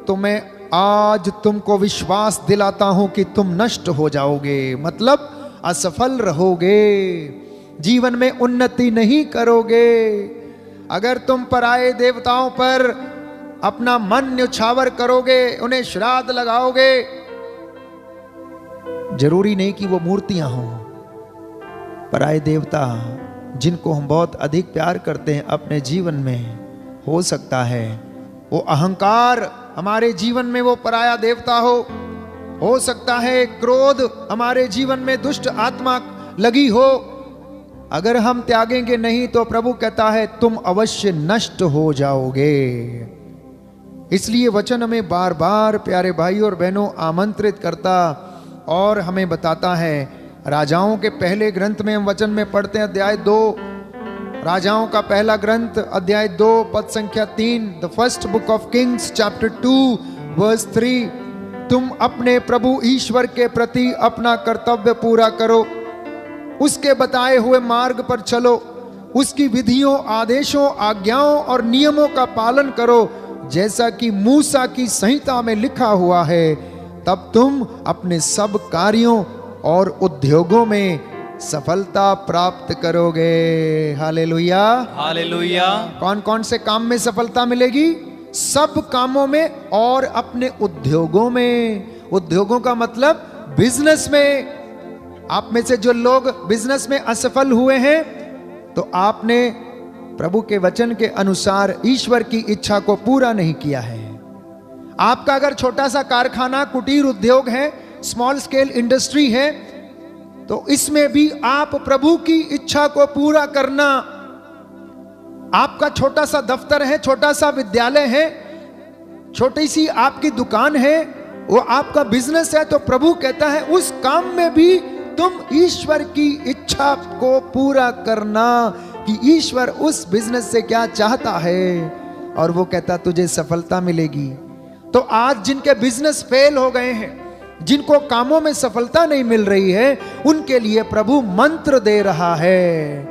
तो मैं आज तुमको विश्वास दिलाता हूं कि तुम नष्ट हो जाओगे, मतलब असफल रहोगे, जीवन में उन्नति नहीं करोगे। अगर तुम पराये देवताओं पर अपना मन न्यौछावर करोगे, उन्हें श्राद्ध लगाओगे, जरूरी नहीं कि वो मूर्तियां हों, पराये देवता जिनको हम बहुत अधिक प्यार करते हैं अपने जीवन में, हो सकता है वो अहंकार हमारे जीवन में वो पराया देवता हो सकता है क्रोध हमारे जीवन में दुष्ट आत्मा लगी हो। अगर हम त्यागेंगे नहीं तो प्रभु कहता है तुम अवश्य नष्ट हो जाओगे। इसलिए वचन हमें बार बार प्यारे भाइयों और बहनों आमंत्रित करता और हमें बताता है। राजाओं के पहले ग्रंथ में हम वचन में पढ़ते हैं, अध्याय 2, राजाओं का पहला ग्रंथ अध्याय 2 पद संख्या 3, the first book of Kings chapter 2 verse 3, तुम अपने प्रभु ईश्वर के प्रति अपना कर्तव्य पूरा करो, उसके बताए हुए मार्ग पर चलो, उसकी विधियों, आदेशों, आज्ञाओं और नियमों का पालन करो, जैसा कि मूसा की संहिता में लिखा हुआ है, तब तुम अपने सब कार्यों और उद्योगों में सफलता प्राप्त करोगे। Hallelujah, hallelujah. कौन कौन से काम में सफलता मिलेगी? सब कामों में और अपने उद्योगों में। उद्योगों का मतलब बिजनेस में। आप में से जो लोग बिजनेस में असफल हुए हैं, तो आपने प्रभु के वचन के अनुसार ईश्वर की इच्छा को पूरा नहीं किया है। आपका अगर छोटा सा कारखाना, कुटीर उद्योग है, स्मॉल स्केल इंडस्ट्री है, तो इसमें भी आप प्रभु की इच्छा को पूरा करना। आपका छोटा सा दफ्तर है, छोटा सा विद्यालय है, छोटी सी आपकी दुकान है, वो आपका बिजनेस है, तो प्रभु कहता है उस काम में भी तुम ईश्वर की इच्छा को पूरा करना कि ईश्वर उस बिजनेस से क्या चाहता है, और वो कहता तुझे सफलता मिलेगी। तो आज जिनके बिजनेस फेल हो गए हैं, जिनको कामों में सफलता नहीं मिल रही है, उनके लिए प्रभु मंत्र दे रहा है।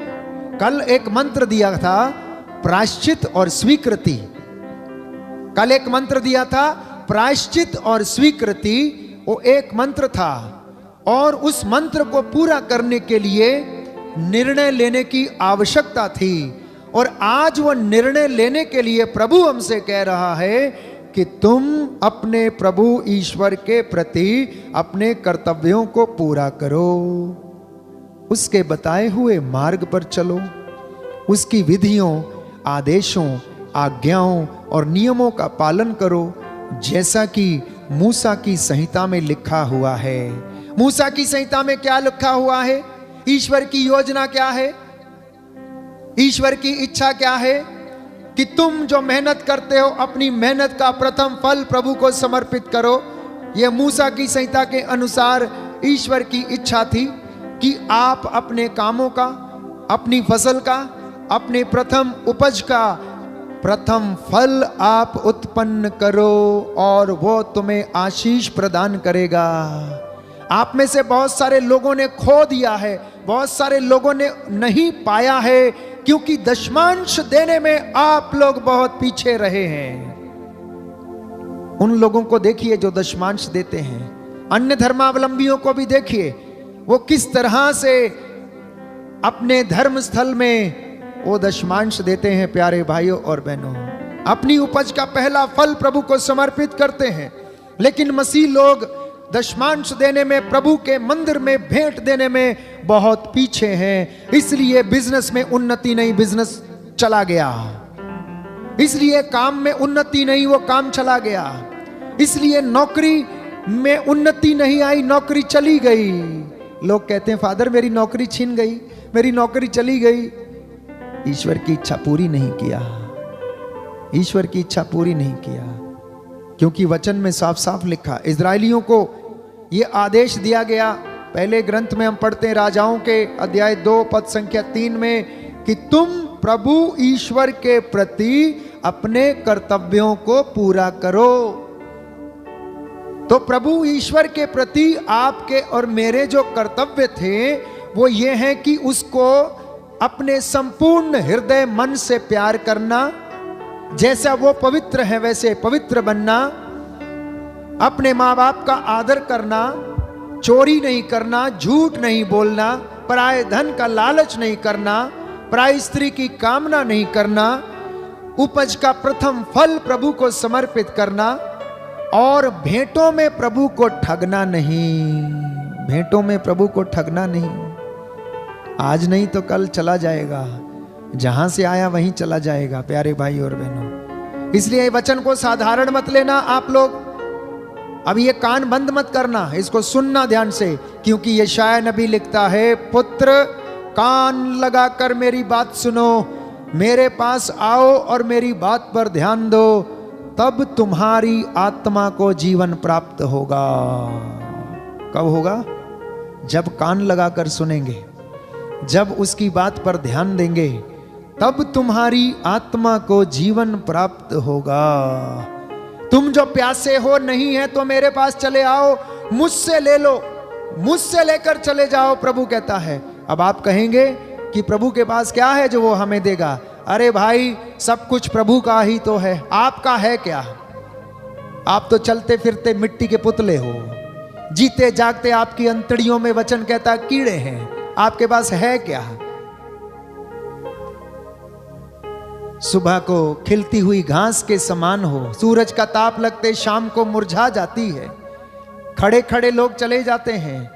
कल एक मंत्र दिया था, प्रायश्चित और स्वीकृति। कल एक मंत्र दिया था, प्रायश्चित और स्वीकृति, वो एक मंत्र था, और उस मंत्र को पूरा करने के लिए निर्णय लेने की आवश्यकता थी। और आज वो निर्णय लेने के लिए प्रभु हमसे कह रहा है कि तुम अपने प्रभु ईश्वर के प्रति अपने कर्तव्यों को पूरा करो, उसके बताए हुए मार्ग पर चलो, उसकी विधियों, आदेशों, आज्ञाओं और नियमों का पालन करो, जैसा कि मूसा की संहिता में लिखा हुआ है। मूसा की संहिता में क्या लिखा हुआ है? ईश्वर की योजना क्या है? ईश्वर की इच्छा क्या है? कि तुम जो मेहनत करते हो, अपनी मेहनत का प्रथम फल प्रभु को समर्पित करो। यह मूसा की संहिता के अनुसार ईश्वर की इच्छा थी कि आप अपने कामों का, अपनी फसल का, अपने प्रथम उपज का प्रथम फल आप उत्पन्न करो, और वो तुम्हें आशीष प्रदान करेगा। आप में से बहुत सारे लोगों ने खो दिया है, बहुत सारे लोगों ने नहीं पाया है, क्योंकि दशमांश देने में आप लोग बहुत पीछे रहे हैं। उन लोगों को देखिए जो दशमांश देते हैं, अन्य धर्मावलंबियों को भी देखिए, वो किस तरह से अपने धर्म स्थल में वो दशमांश देते हैं। प्यारे भाइयों और बहनों, अपनी उपज का पहला फल प्रभु को समर्पित करते हैं, लेकिन मसीह लोग दशमांश देने में, प्रभु के मंदिर में भेंट देने में बहुत पीछे हैं। इसलिए बिजनेस में उन्नति नहीं, बिजनेस चला गया। इसलिए काम में उन्नति नहीं, वो काम चला गया। इसलिए नौकरी में उन्नति नहीं आई, नौकरी चली गई। लोग कहते हैं फादर मेरी नौकरी छिन गई, मेरी नौकरी चली गई। ईश्वर की इच्छा पूरी नहीं किया, ईश्वर की इच्छा पूरी नहीं किया, क्योंकि वचन में साफ साफ लिखा, इजरायलियों को यह आदेश दिया गया। पहले ग्रंथ में हम पढ़ते हैं राजाओं के अध्याय 2 पद संख्या 3 में कि तुम प्रभु ईश्वर के प्रति अपने कर्तव्यों को पूरा करो। तो प्रभु ईश्वर के प्रति आपके और मेरे जो कर्तव्य थे वो ये है कि उसको अपने संपूर्ण हृदय मन से प्यार करना, जैसा वो पवित्र है वैसे पवित्र बनना, अपने माँ बाप का आदर करना, चोरी नहीं करना, झूठ नहीं बोलना, पराये धन का लालच नहीं करना, पराई स्त्री की कामना नहीं करना, उपज का प्रथम फल प्रभु को समर्पित करना और भेंटों में प्रभु को ठगना नहीं। भेंटों में प्रभु को ठगना नहीं। आज नहीं तो कल चला जाएगा, जहां से आया वहीं चला जाएगा प्यारे भाई और बहनों। इसलिए वचन को साधारण मत लेना आप लोग। अब ये कान बंद मत करना, इसको सुनना ध्यान से, क्योंकि यशाया नबी लिखता है, पुत्र कान लगाकर मेरी बात सुनो, मेरे पास आओ और मेरी बात पर ध्यान दो, तब तुम्हारी आत्मा को जीवन प्राप्त होगा। कब होगा? जब कान लगाकर सुनेंगे, जब उसकी बात पर ध्यान देंगे, तब तुम्हारी आत्मा को जीवन प्राप्त होगा। तुम जो प्यासे हो नहीं है तो मेरे पास चले आओ, मुझसे ले लो, मुझसे लेकर चले जाओ, प्रभु कहता है। अब आप कहेंगे कि प्रभु के पास क्या है जो वो हमें देगा? अरे भाई, सब कुछ प्रभु का ही तो है, आपका है क्या? आप तो चलते फिरते मिट्टी के पुतले हो, जीते जागते आपकी अंतड़ियों में वचन कहता कीड़े हैं, आपके पास है क्या? सुबह को खिलती हुई घास के समान हो, सूरज का ताप लगते शाम को मुरझा जाती है, खड़े खड़े लोग चले जाते हैं।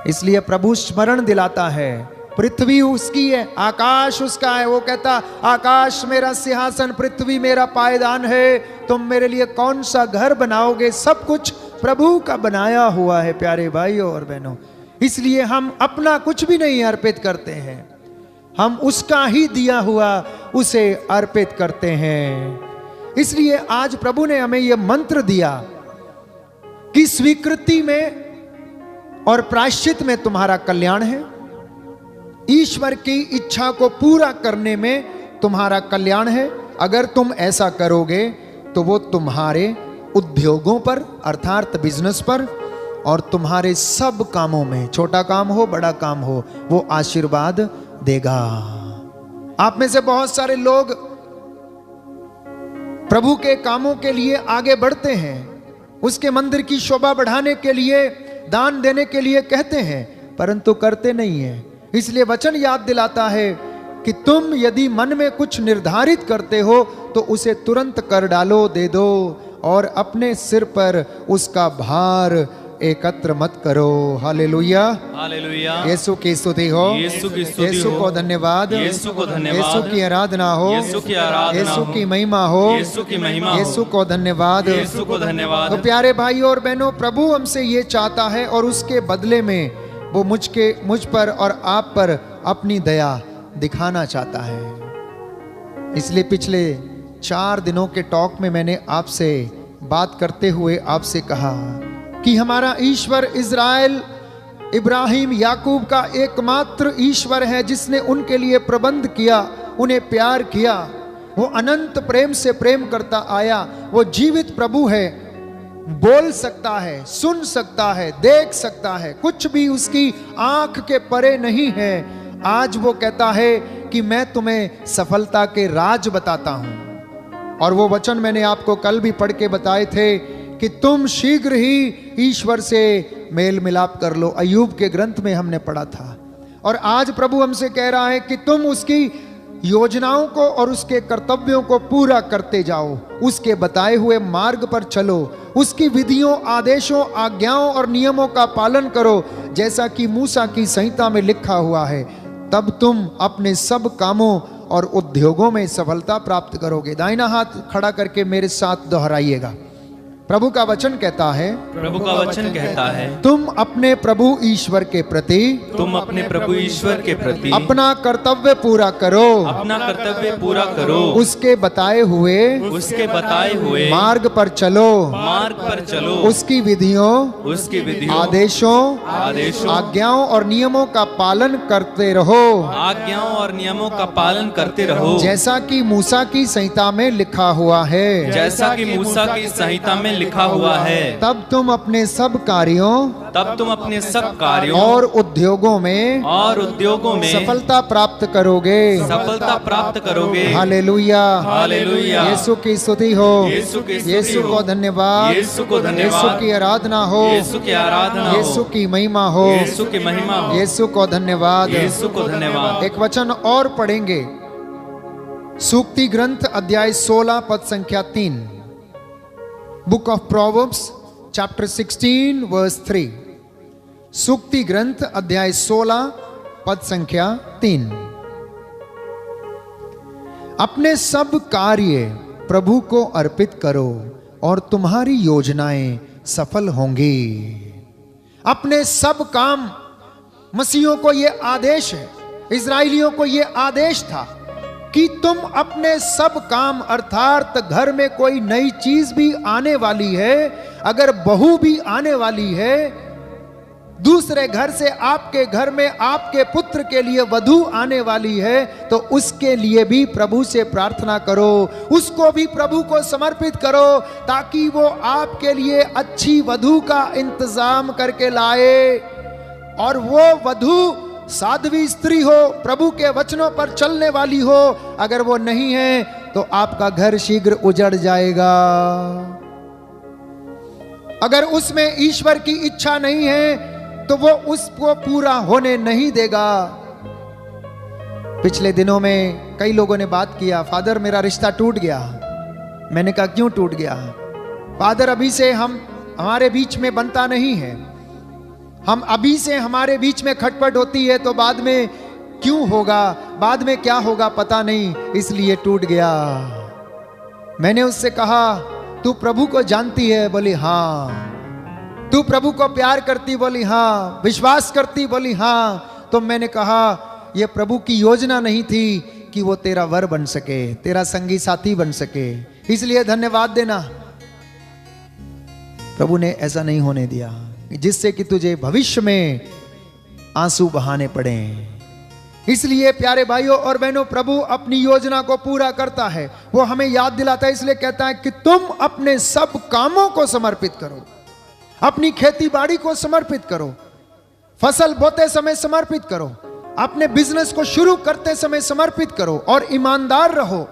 इसलिए प्रभु स्मरण दिलाता है, पृथ्वी उसकी है, आकाश उसका है। वो कहता, आकाश मेरा सिंहासन, पृथ्वी मेरा पायदान है, तुम मेरे लिए कौन सा घर बनाओगे? सब कुछ प्रभु का बनाया हुआ है प्यारे भाइयों और बहनों। इसलिए हम अपना कुछ भी नहीं अर्पित करते हैं, हम उसका ही दिया हुआ उसे अर्पित करते हैं। इसलिए आज प्रभु ने हमें यह मंत्र दिया कि स्वीकृति में और प्रायश्चित में तुम्हारा कल्याण है, ईश्वर की इच्छा को पूरा करने में तुम्हारा कल्याण है। अगर तुम ऐसा करोगे तो वो तुम्हारे उद्योगों पर अर्थात बिजनेस पर और तुम्हारे सब कामों में, छोटा काम हो बड़ा काम हो, वो आशीर्वाद देगा। आप में से बहुत सारे लोग प्रभु के कामों के लिए आगे बढ़ते हैं, उसके मंदिर की शोभा बढ़ाने के लिए, दान देने के लिए कहते हैं, परंतु करते नहीं हैं। इसलिए वचन याद दिलाता है कि तुम यदि मन में कुछ निर्धारित करते हो तो उसे तुरंत कर डालो, दे दो, और अपने सिर पर उसका भार एकत्र मत करो। Hallelujah, hallelujah. यीशु की स्तुति हो, यीशु की स्तुति यीशु हो, को धन्यवाद, यीशु को धन्यवाद, यीशु की आराधना हो, यीशु की आराधना यीशु हो, की महिमा हो, यीशु की महिमा हो, यीशु को धन्यवाद, यीशु को धन्यवाद। तो प्यारे भाई और बहनों, प्रभु हमसे ये चाहता है और उसके बदले में वो मुझ पर और आप पर अपनी दया दिखाना चाहता है। इसलिए पिछले 4 दिनों के टॉक में मैंने आपसे बात करते हुए आपसे कहा कि हमारा ईश्वर इज़राइल, इब्राहिम, याकूब का एकमात्र ईश्वर है जिसने उनके लिए प्रबंध किया, उन्हें प्यार किया। वो अनंत प्रेम से प्रेम करता आया। वो जीवित प्रभु है, बोल सकता है, सुन सकता है, देख सकता है, कुछ भी उसकी आंख के परे नहीं है। आज वो कहता है कि मैं तुम्हें सफलता के राज बताता हूं। और वो वचन मैंने आपको कल भी पढ़ के बताए थे कि तुम शीघ्र ही ईश्वर से मेल मिलाप कर लो। अय्यूब के ग्रंथ में हमने पढ़ा था। और आज प्रभु हमसे कह रहा है कि तुम उसकी योजनाओं को और उसके कर्तव्यों को पूरा करते जाओ, उसके बताए हुए मार्ग पर चलो, उसकी विधियों, आदेशों, आज्ञाओं और नियमों का पालन करो, जैसा कि मूसा की संहिता में लिखा हुआ है। तब तुम अपने सब कामों और उद्योगों में सफलता प्राप्त करोगे। दाहिना हाथ खड़ा करके मेरे साथ दोहराइएगा, प्रभु का वचन कहता है, प्रभु का वचन कहता है, तुम अपने प्रभु ईश्वर के प्रति तुम अपने प्रभु ईश्वर के प्रति अपना कर्तव्य पूरा करो, अपना कर्तव्य पूरा करो, उसके बताए हुए मार्ग पर चलो, उसकी विधियों आदेशों आज्ञाओं और नियमों का पालन करते रहो, जैसा कि मूसा की संहिता में लिखा हुआ है। तब तुम अपने सब कार्यों और उद्योगों में सफलता प्राप्त करोगे। हालेलुया, यीशु की स्तुति हो, यीशु को धन्यवाद, यीशु की आराधना हो, यीशु की महिमा हो, यीशु को धन्यवाद। एक वचन और पढ़ेंगे, सूक्ति ग्रंथ अध्याय 16 पद संख्या 3। Book of Proverbs chapter 16 verse 3। सूक्ति ग्रंथ अध्याय 16 पद संख्या 3। अपने सब कार्य प्रभु को अर्पित करो और तुम्हारी योजनाएं सफल होंगी। अपने सब काम, मसीहों को यह आदेश है, इजराइलियों को यह आदेश था कि तुम अपने सब काम, अर्थात घर में कोई नई चीज भी आने वाली है, अगर बहू भी आने वाली है, दूसरे घर से आपके घर में आपके पुत्र के लिए वधू आने वाली है, तो उसके लिए भी प्रभु से प्रार्थना करो, उसको भी प्रभु को समर्पित करो, ताकि वो आपके लिए अच्छी वधू का इंतजाम करके लाए। और वो वधू साध्वी स्त्री हो, प्रभु के वचनों पर चलने वाली हो। अगर वो नहीं है तो आपका घर शीघ्र उजड़ जाएगा। अगर उसमें ईश्वर की इच्छा नहीं है तो वो उसको पूरा होने नहीं देगा। पिछले दिनों में कई लोगों ने बात किया, फादर मेरा रिश्ता टूट गया। मैंने कहा क्यों टूट गया? फादर अभी से हमारे बीच में बनता नहीं है, हम अभी से हमारे बीच में खटपट होती है, तो बाद में क्यों होगा, बाद में क्या होगा पता नहीं, इसलिए टूट गया। मैंने उससे कहा तू प्रभु को जानती है? बोली हाँ। तू प्रभु को प्यार करती? बोली हाँ। विश्वास करती? बोली हाँ। तो मैंने कहा यह प्रभु की योजना नहीं थी कि वो तेरा वर बन सके, तेरा संगी साथी बन सके, इसलिए धन्यवाद देना। प्रभु ने ऐसा नहीं होने दिया जिससे कि तुझे भविष्य में आंसू बहाने पड़े। इसलिए प्यारे भाइयों और बहनों, प्रभु अपनी योजना को पूरा करता है, वो हमें याद दिलाता है। इसलिए कहता है कि तुम अपने सब कामों को समर्पित करो, अपनी खेती बाड़ी को समर्पित करो, फसल बोते समय समर्पित करो, अपने बिजनेस को शुरू करते समय समर्पित करो, और ईमानदार रहो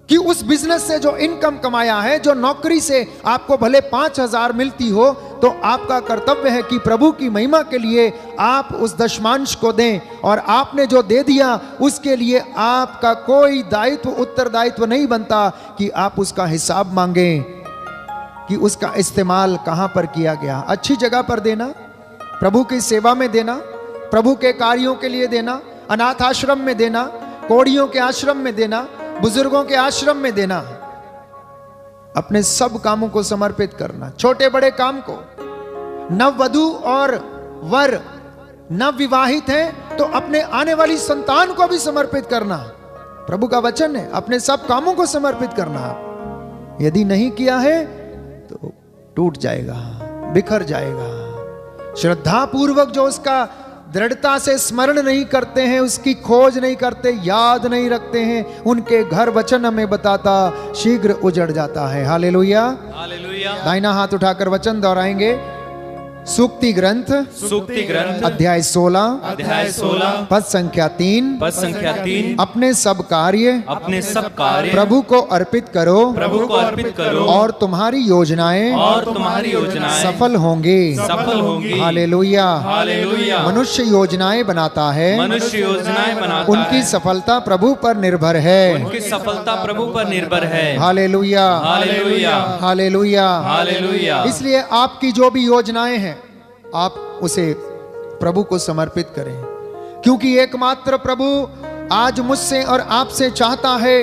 कि उस बिजनेस से जो इनकम कमाया है, जो नौकरी से आपको भले 5,000 मिलती हो, तो आपका कर्तव्य है कि प्रभु की महिमा के लिए आप उस दशमांश को दें। और आपने जो दे दिया उसके लिए आपका कोई दायित्व, उत्तरदायित्व नहीं बनता कि आप उसका हिसाब मांगें कि उसका इस्तेमाल कहां पर किया गया। अच्छी जगह पर देना, प्रभु की सेवा में देना, प्रभु के कार्यों के लिए देना, अनाथ आश्रम में देना, कोड़ियों के आश्रम में देना, बुजुर्गों के आश्रम में देना, अपने सब कामों को समर्पित करना, छोटे बड़े काम को। नववधू और वर नव विवाहित हैं तो अपने आने वाली संतान को भी समर्पित करना। प्रभु का वचन है, अपने सब कामों को समर्पित करना। यदि नहीं किया है तो टूट जाएगा, बिखर जाएगा। श्रद्धा पूर्वक जो उसका दृढ़ता से स्मरण नहीं करते हैं, उसकी खोज नहीं करते, याद नहीं रखते हैं, उनके घर वचन हमें बताता शीघ्र उजड़ जाता है। Hallelujah, hallelujah. दाहिना हाथ उठाकर वचन दोहराएंगे। सूक्ति ग्रंथ अध्याय 16 पद संख्या 3। अपने सब कार्य प्रभु को अर्पित करो और तुम्हारी योजनाएं सफल होंगी। हालेलुया। मनुष्य योजनाएं बनाता है, उनकी सफलता प्रभु पर निर्भर है। Hallelujah, hallelujah. इसलिए आपकी जो भी योजनाएं हैं आप उसे प्रभु को समर्पित करें, क्योंकि एकमात्र प्रभु आज मुझसे और आपसे चाहता है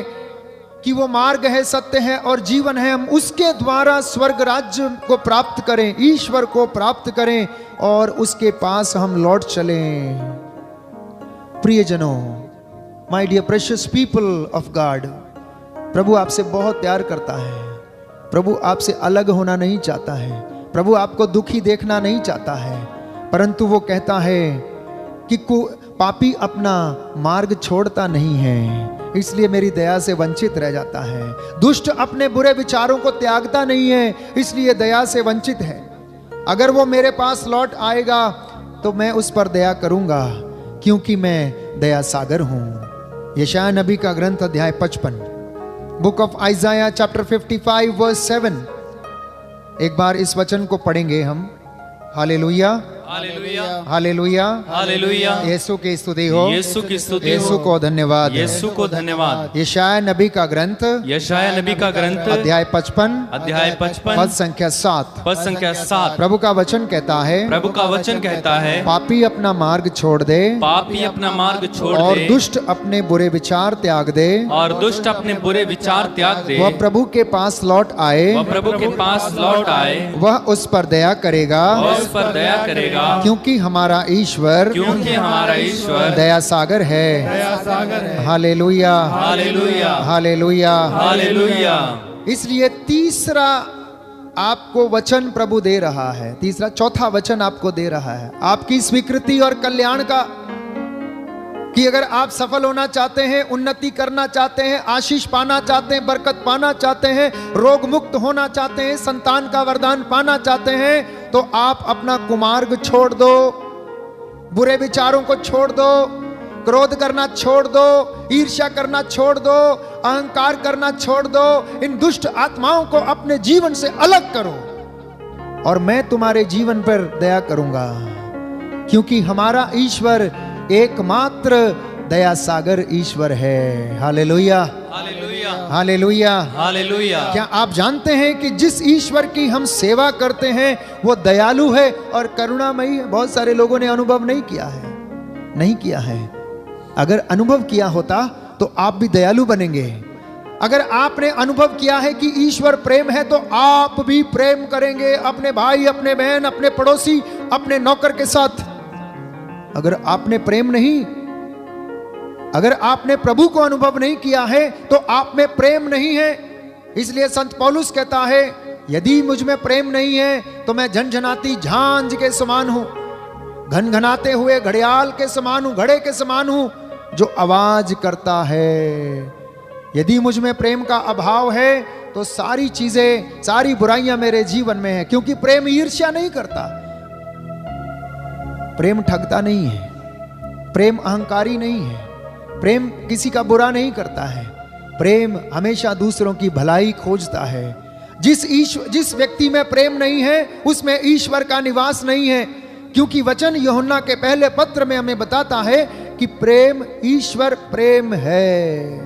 कि वो मार्ग है, सत्य है और जीवन है, हम उसके द्वारा स्वर्ग राज्य को प्राप्त करें, ईश्वर को प्राप्त करें और उसके पास हम लौट चलें। प्रियजनों, my dear precious people of God, प्रभु आपसे बहुत प्यार करता है। प्रभु आपसे अलग होना नहीं चाहता है। प्रभु आपको दुखी देखना नहीं चाहता है, परंतु वो कहता है कि पापी अपना मार्ग छोड़ता नहीं है, इसलिए मेरी दया से वंचित रह जाता है। दुष्ट अपने बुरे विचारों को त्यागता नहीं है, इसलिए दया से वंचित है। अगर वो मेरे पास लौट आएगा तो मैं उस पर दया करूंगा, क्योंकि मैं दया सागर हूं। यशायाह नबी का ग्रंथ अध्याय 55, book of Isaiah chapter 55 verse 7। एक बार इस वचन को पढ़ेंगे हम। Hallelujah, hallelujah, hallelujah, hallelujah. Yeshu की स्तुति हो, यीशु की स्तुति हो, यीशु को धन्यवाद, यीशु को धन्यवाद। यशायाह नबी का ग्रंथ, यशायाह नबी का ग्रंथ अध्याय 55 अध्याय 55 पद संख्या 7। पद संख्या 7। प्रभु का वचन कहता है, प्रभु का वचन कहता है, पापी अपना मार्ग छोड़ दे पापी अपना मार्ग छोड़ और दे दुष्ट अपने बुरे विचार त्याग दे, और दुष्ट अपने बुरे विचार त्याग दे। वह प्रभु के पास लौट आए, वह प्रभु के पास लौट आए, वह उस पर दया करेगा, वह उस पर दया करेगा, क्योंकि हमारा ईश्वर, क्योंकि हमारा ईश्वर दया सागर है। Hallelujah, hallelujah, hallelujah, hallelujah. इसलिए तीसरा आपको वचन प्रभु दे रहा है, तीसरा चौथा वचन आपको दे रहा है आपकी स्वीकृति और कल्याण का, कि अगर आप सफल होना चाहते हैं, उन्नति करना चाहते हैं, आशीष पाना चाहते हैं, बरकत पाना चाहते हैं, रोग मुक्त होना चाहते हैं, संतान का वरदान पाना चाहते हैं, तो आप अपना कुमार्ग छोड़ दो, बुरे विचारों को छोड़ दो, क्रोध करना छोड़ दो, ईर्ष्या करना छोड़ दो, अहंकार करना छोड़ दो, इन दुष्ट आत्माओं को अपने जीवन से अलग करो और मैं तुम्हारे जीवन पर दया करूंगा, क्योंकि हमारा ईश्वर एकमात्र दया सागर ईश्वर है। Hallelujah, hallelujah, hallelujah, hallelujah. क्या आप जानते हैं कि जिस ईश्वर की हम सेवा करते हैं वो दयालु है और करुणामयी है? बहुत सारे लोगों ने अनुभव नहीं किया है, नहीं किया है। अगर अनुभव किया होता तो आप भी दयालु बनेंगे। अगर आपने अनुभव किया है कि ईश्वर प्रेम है तो आप भी प्रेम करेंगे अपने भाई, अपने बहन, अपने पड़ोसी, अपने नौकर के साथ। अगर आपने प्रेम नहीं, अगर आपने प्रभु को अनुभव नहीं किया है तो आप में प्रेम नहीं है। इसलिए संत पौलुस कहता है, यदि मुझ में प्रेम नहीं है तो मैं झनझनाती झांझ के समान हूं, घनघनाते हुए घड़ियाल के समान हूं, घड़े के समान हूं जो आवाज करता है। यदि मुझ में प्रेम का अभाव है तो सारी चीजें, सारी बुराइयां मेरे जीवन में है, क्योंकि प्रेम ईर्ष्या नहीं करता, प्रेम ठगता नहीं है, प्रेम अहंकारी नहीं है, प्रेम किसी का बुरा नहीं करता है, प्रेम हमेशा दूसरों की भलाई खोजता है। जिस व्यक्ति में प्रेम नहीं है उसमें ईश्वर का निवास नहीं है, क्योंकि वचन यूहन्ना के पहले पत्र में हमें बताता है कि प्रेम ईश्वर प्रेम है।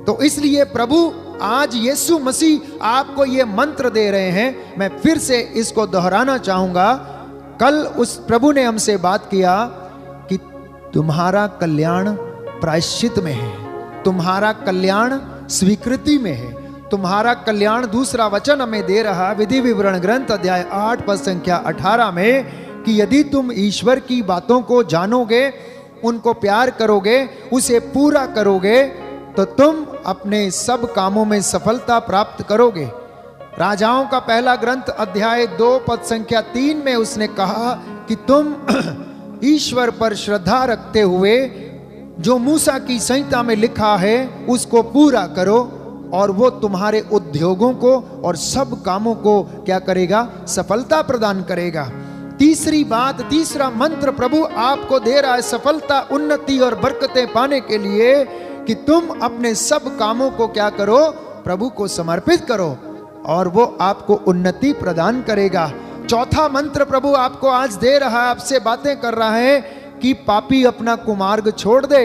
तो इसलिए प्रभु आज यीशु मसीह आपको ये मंत्र दे रहे हैं। मैं फिर से इसको दोहराना चाहूंगा। कल उस प्रभु ने हमसे बात किया कि तुम्हारा कल्याण प्रायश्चित में है, तुम्हारा कल्याण स्वीकृति में है, तुम्हारा कल्याण। दूसरा वचन हमें दे रहा विधि विवरण ग्रंथ अध्याय 8 पद संख्या 18 में, कि यदि तुम ईश्वर की बातों को जानोगे, उनको प्यार करोगे, उसे पूरा करोगे, तो तुम अपने सब कामों में सफलता प्राप्त करोगे। राजाओं का पहला ग्रंथ अध्याय 2 पद संख्या 3 में उसने कहा कि तुम ईश्वर पर श्रद्धा रखते हुए जो मूसा की संहिता में लिखा है उसको पूरा करो, और वो तुम्हारे उद्योगों को और सब कामों को क्या करेगा? सफलता प्रदान करेगा। तीसरी बात, तीसरा मंत्र प्रभु आपको दे रहा है सफलता, उन्नति और बरकतें पाने के लिए, कि तुम अपने सब कामों को क्या करो? प्रभु को समर्पित करो और वो आपको उन्नति प्रदान करेगा। चौथा मंत्र प्रभु आपको आज दे रहा है, आपसे बातें कर रहा है कि पापी अपना कुमार्ग छोड़ दे,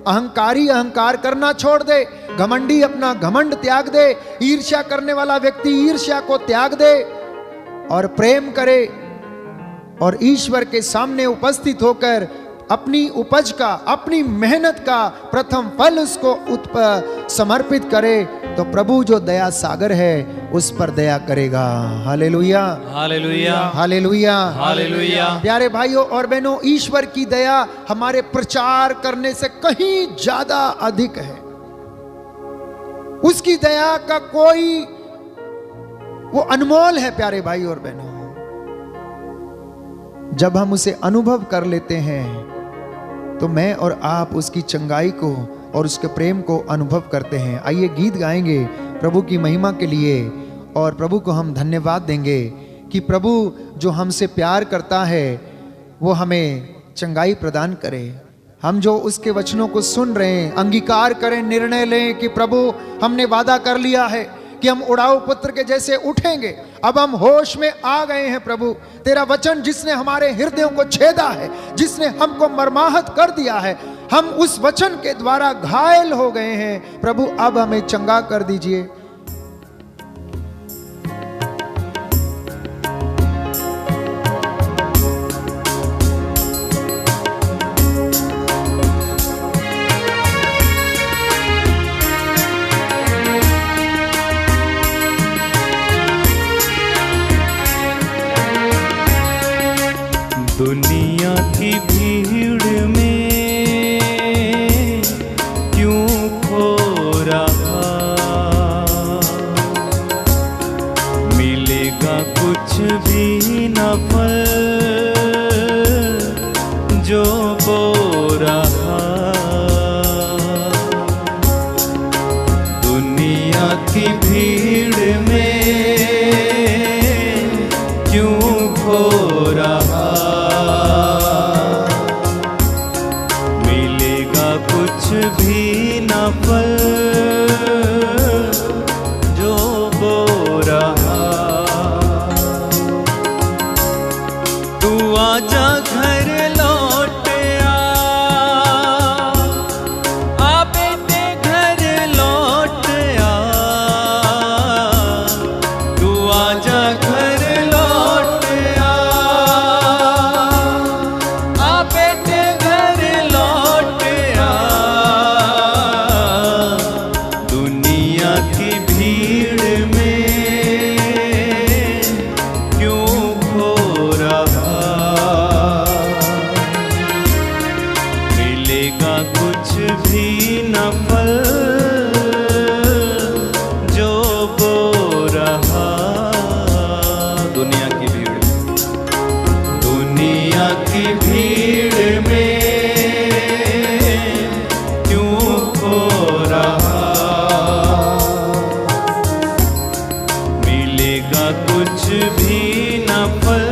अहंकारी अहंकार करना छोड़ दे, घमंडी अपना घमंड त्याग दे, ईर्ष्या करने वाला व्यक्ति ईर्ष्या को त्याग दे और प्रेम करे और ईश्वर के सामने उपस्थित होकर अपनी उपज का, अपनी मेहनत का प्रथम फल उसको समर्पित करे, तो प्रभु जो दया सागर है उस पर दया करेगा। Hallelujah, hallelujah, hallelujah, hallelujah. प्यारे भाइयों और बहनों, ईश्वर की दया हमारे प्रचार करने से कहीं ज्यादा अधिक है। उसकी दया का कोई वो अनमोल है प्यारे भाई और बहनों। जब हम उसे अनुभव कर लेते हैं तो मैं और आप उसकी चंगाई को और उसके प्रेम को अनुभव करते हैं। आइए गीत गाएंगे प्रभु की महिमा के लिए और प्रभु को हम धन्यवाद देंगे कि प्रभु जो हमसे प्यार करता है वो हमें चंगाई प्रदान करे। हम जो उसके वचनों को सुन रहे हैं, अंगीकार करें, निर्णय लें कि प्रभु हमने वादा कर लिया है कि हम उड़ाऊ पुत्र के जैसे उठेंगे। अब हम होश में आ गए हैं प्रभु। तेरा वचन जिसने हमारे हृदयों को छेदा है, जिसने हमको मर्माहत कर दिया है, हम उस वचन के द्वारा घायल हो गए हैं प्रभु। अब हमें चंगा कर दीजिए। दुनिया की भीड़ में क्यों खो रहा, मिलेगा कुछ भी न फल जो बो रहा। दुनिया की भीड़ में क्यों खो रहा, कुछ भी न फल जो बो रहा। तू आजा घर लौट आ बेटे घर लौट आ। तू आजा घर लौट आ बेटे घर लौट आ। दुनिया की भीड़ में क्यों खो रहा, मिलेगा कुछ भी न फल जो बो रहा। दुनिया की भीड़, दुनिया की भीड़ में क्यों खो रहा, मिलेगा कुछ भी न फल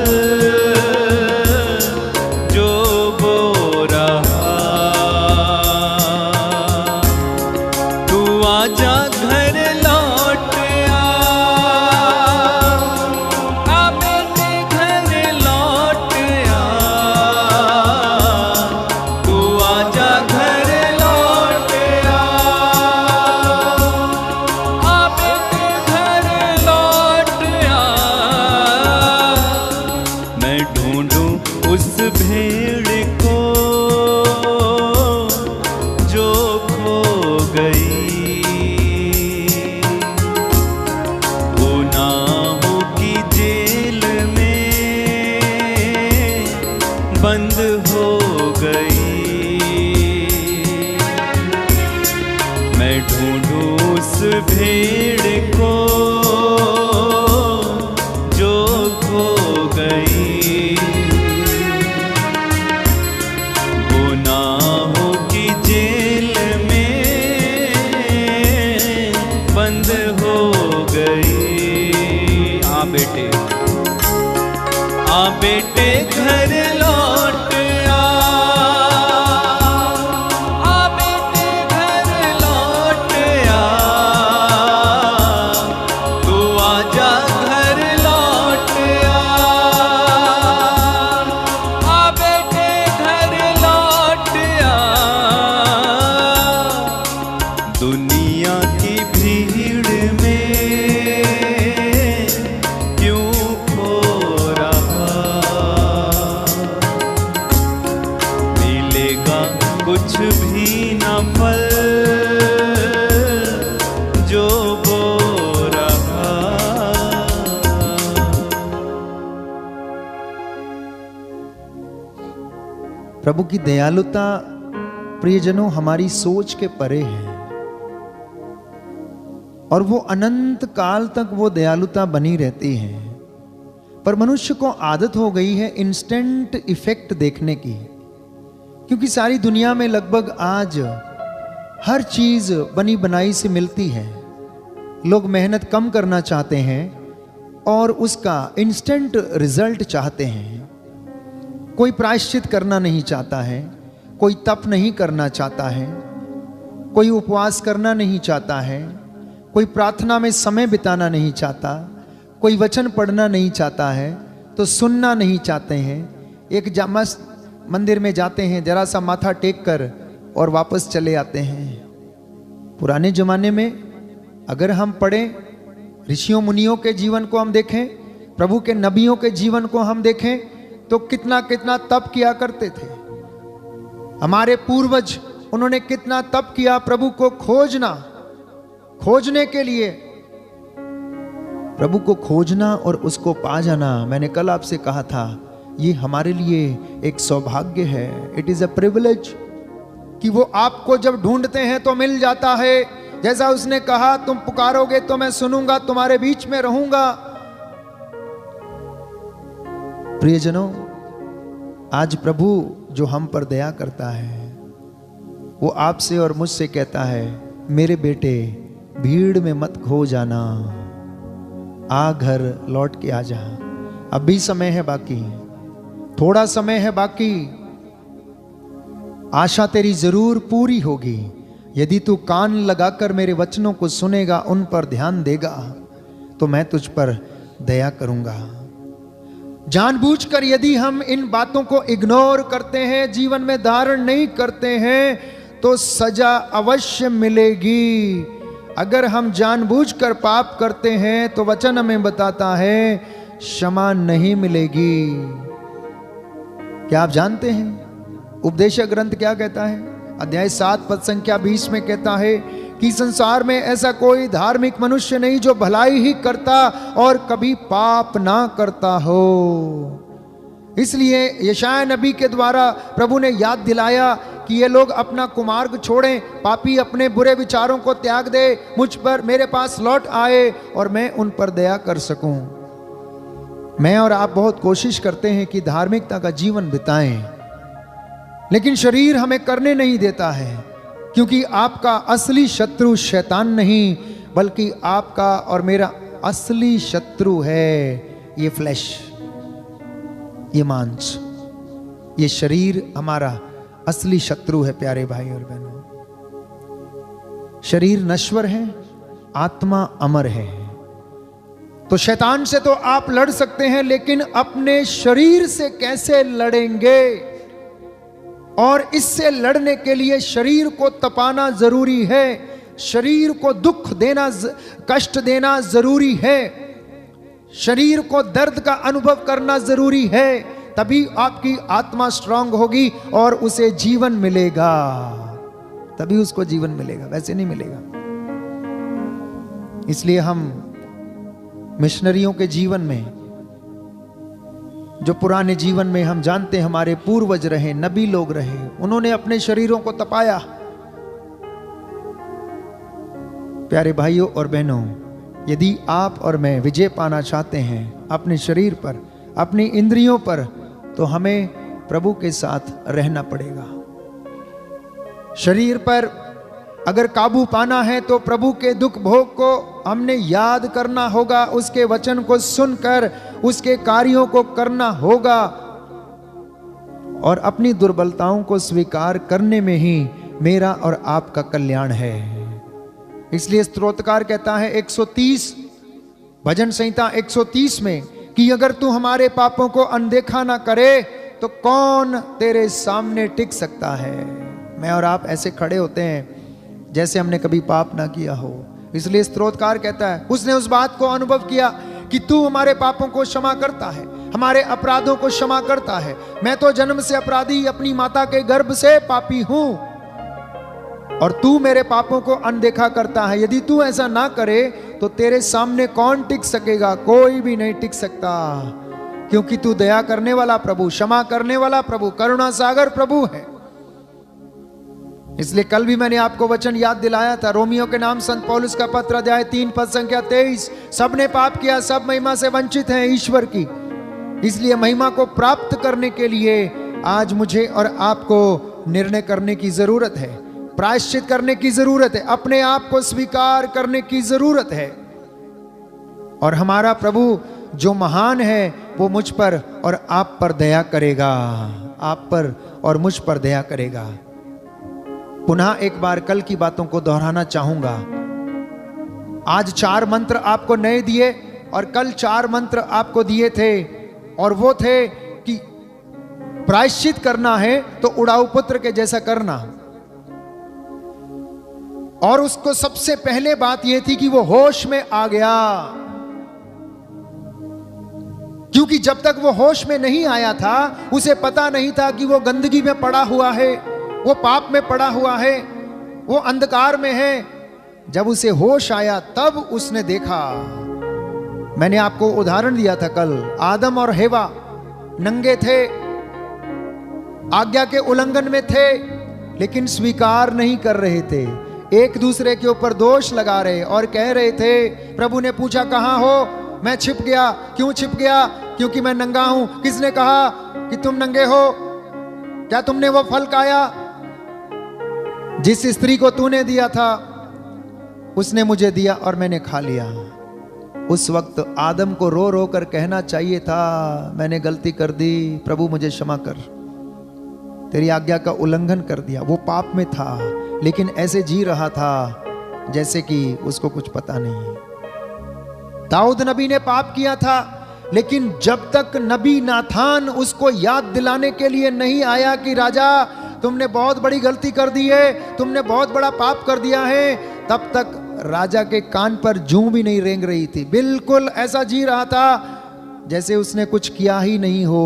जो बो रहा। तू आजा घर लौट आ बेटे घर लौट आ। तू आजा घर लौट आ बेटे घर लौट आ। मैं ढूंढूं उस भेड़ को जो खो गई, गुनाहों की जेल में बंद हो गई। मैं ढूंढूं उस भेड़ को जो खो गई, गुनाहों की जेल में बंद हो गई। आ बेटे घर लौट आ बेटे घर लौट आ। तू आजा प्रभु की दयालुता प्रियजनों हमारी सोच के परे है, और वो अनंत काल तक वो दयालुता बनी रहती है। पर मनुष्य को आदत हो गई है इंस्टेंट इफेक्ट देखने की, क्योंकि सारी दुनिया में लगभग आज हर चीज बनी बनाई से मिलती है। लोग मेहनत कम करना चाहते हैं और उसका इंस्टेंट रिजल्ट चाहते हैं। कोई प्रायश्चित करना नहीं चाहता है, कोई तप नहीं करना चाहता है, कोई उपवास करना नहीं चाहता है, कोई प्रार्थना में समय बिताना नहीं चाहता, कोई वचन पढ़ना नहीं चाहता है, तो सुनना नहीं चाहते हैं। एक मंदिर में जाते हैं, जरा सा माथा टेक कर और वापस चले आते हैं। पुराने जमाने में अगर हम पढ़ें, ऋषियों मुनियों के जीवन को हम देखें, प्रभु के नबियों के जीवन को हम देखें, तो कितना कितना तप किया करते थे। हमारे पूर्वज, उन्होंने कितना तप किया प्रभु को खोजने के लिए। प्रभु को खोजना और उसको पा जाना, मैंने कल आपसे कहा था, ये हमारे लिए एक सौभाग्य है। इट इज अ प्रिविलेज कि वो आपको जब ढूंढते हैं तो मिल जाता है। जैसा उसने कहा, तुम पुकारोगे तो मैं सुनूंगा, तुम्हारे बीच में रहूंगा। प्रियजनों, आज प्रभु जो हम पर दया करता है, वो आपसे और मुझसे कहता है, मेरे बेटे भीड़ में मत खो जाना, आ घर लौट के आ जा। अभी समय है बाकी, थोड़ा समय है बाकी। आशा तेरी जरूर पूरी होगी यदि तू कान लगाकर मेरे वचनों को सुनेगा, उन पर ध्यान देगा, तो मैं तुझ पर दया करूंगा। जानबूझकर यदि हम इन बातों को इग्नोर करते हैं, जीवन में धारण नहीं करते हैं, तो सजा अवश्य मिलेगी। अगर हम जानबूझकर पाप करते हैं तो वचन हमें बताता है क्षमा नहीं मिलेगी। क्या आप जानते हैं उपदेशक ग्रंथ क्या कहता है? अध्याय 7 पद संख्या 20 में कहता है कि संसार में ऐसा कोई धार्मिक मनुष्य नहीं जो भलाई ही करता और कभी पाप ना करता हो। इसलिए यशायाह नबी के द्वारा प्रभु ने याद दिलाया कि ये लोग अपना कुमार्ग छोड़ें, पापी अपने बुरे विचारों को त्याग दे, मुझ पर मेरे पास लौट आए और मैं उन पर दया कर सकूं। मैं और आप बहुत कोशिश करते हैं कि धार्मिकता का जीवन बिताएं, लेकिन शरीर हमें करने नहीं देता है, क्योंकि आपका असली शत्रु शैतान नहीं, बल्कि आपका और मेरा असली शत्रु है ये फ्लैश, ये मांस, ये शरीर हमारा असली शत्रु है। प्यारे भाई और बहनों, शरीर नश्वर है, आत्मा अमर है। तो शैतान से तो आप लड़ सकते हैं, लेकिन अपने शरीर से कैसे लड़ेंगे? और इससे लड़ने के लिए शरीर को तपाना जरूरी है, शरीर को दुख देना, कष्ट देना जरूरी है, शरीर को दर्द का अनुभव करना जरूरी है। तभी आपकी आत्मा स्ट्रांग होगी और उसे जीवन मिलेगा, तभी उसको जीवन मिलेगा, वैसे नहीं मिलेगा। इसलिए हम मिशनरियों के जीवन में, जो पुराने जीवन में हम जानते हैं हमारे पूर्वज रहे, नबी लोग रहे, उन्होंने अपने शरीरों को तपाया। प्यारे भाइयों और बहनों, यदि आप और मैं विजय पाना चाहते हैं अपने शरीर पर, अपनी इंद्रियों पर, तो हमें प्रभु के साथ रहना पड़ेगा। शरीर पर अगर काबू पाना है तो प्रभु के दुख भोग को हमने याद करना होगा, उसके वचन को सुनकर उसके कार्यों को करना होगा, और अपनी दुर्बलताओं को स्वीकार करने में ही मेरा और आपका कल्याण है। इसलिए स्तोत्रकार कहता है 130 भजन संहिता 130 में कि अगर तू हमारे पापों को अनदेखा ना करे तो कौन तेरे सामने टिक सकता है। मैं और आप ऐसे खड़े होते हैं जैसे हमने कभी पाप ना किया हो। इसलिए स्तोत्रकार कहता है, उसने उस बात को अनुभव किया कि तू हमारे पापों को क्षमा करता है, हमारे अपराधों को क्षमा करता है। मैं तो जन्म से अपराधी, अपनी माता के गर्भ से पापी हूं, और तू मेरे पापों को अनदेखा करता है। यदि तू ऐसा ना करे तो तेरे सामने कौन टिक सकेगा? कोई भी नहीं टिक सकता। क्योंकि तू दया करने वाला प्रभु, क्षमा करने वाला प्रभु, करुणा सागर प्रभु है। इसलिए कल भी मैंने आपको वचन याद दिलाया था, रोमियो के नाम संत पौलुस का पत्र अध्याय 3 पद संख्या 23, सबने पाप किया, सब महिमा से वंचित हैं ईश्वर की। इसलिए महिमा को प्राप्त करने के लिए आज मुझे और आपको निर्णय करने की जरूरत है, प्रायश्चित करने की जरूरत है, अपने आप को स्वीकार करने की जरूरत है। और हमारा प्रभु जो महान है वो मुझ पर और आप पर दया करेगा, आप पर और मुझ पर दया करेगा। पुनः एक बार कल की बातों को दोहराना चाहूंगा। आज 4 मंत्र आपको नए दिए और कल 4 मंत्र आपको दिए थे, और वो थे कि प्रायश्चित करना है तो उड़ाऊ पुत्र के जैसा करना। और उसको सबसे पहले बात यह थी कि वो होश में आ गया, क्योंकि जब तक वो होश में नहीं आया था उसे पता नहीं था कि वो गंदगी में पड़ा हुआ है, वो पाप में पड़ा हुआ है, वो अंधकार में है। जब उसे होश आया तब उसने देखा। मैंने आपको उदाहरण दिया था कल, आदम और हेवा नंगे थे, आज्ञा के उल्लंघन में थे, लेकिन स्वीकार नहीं कर रहे थे, एक दूसरे के ऊपर दोष लगा रहे और कह रहे थे। प्रभु ने पूछा कहां हो? मैं छिप गया। क्यों छिप गया? क्योंकि मैं नंगा हूं। किसने कहा कि तुम नंगे हो? क्या तुमने वो फल खाया? जिस स्त्री को तूने दिया था उसने मुझे दिया और मैंने खा लिया। उस वक्त आदम को रो रो कर कहना चाहिए था, मैंने गलती कर दी, प्रभु मुझे क्षमा कर, तेरी आज्ञा का उल्लंघन कर दिया। वो पाप में था, लेकिन ऐसे जी रहा था जैसे कि उसको कुछ पता नहीं। दाऊद नबी ने पाप किया था, लेकिन जब तक नबी नाथान उसको याद दिलाने के लिए नहीं आया कि राजा तुमने बहुत बड़ी गलती कर दी है, तुमने बहुत बड़ा पाप कर दिया है, तब तक राजा के कान पर जूं भी नहीं रेंग रही थी। बिल्कुल ऐसा जी रहा था जैसे उसने कुछ किया ही नहीं हो।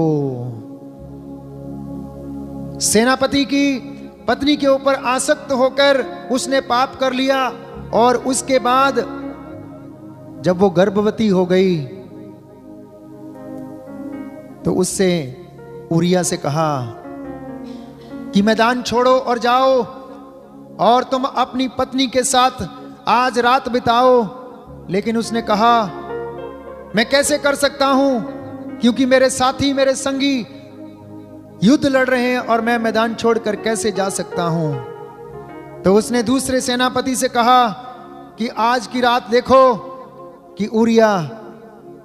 सेनापति की पत्नी के ऊपर आसक्त होकर उसने पाप कर लिया, और उसके बाद जब वो गर्भवती हो गई तो उससे उरिया से कहा कि मैदान छोड़ो और जाओ और तुम अपनी पत्नी के साथ आज रात बिताओ। लेकिन उसने कहा मैं कैसे कर सकता हूं, क्योंकि मेरे साथी मेरे संगी युद्ध लड़ रहे हैं और मैं मैदान छोड़कर कैसे जा सकता हूं। तो उसने दूसरे सेनापति से कहा कि आज की रात देखो कि उरिया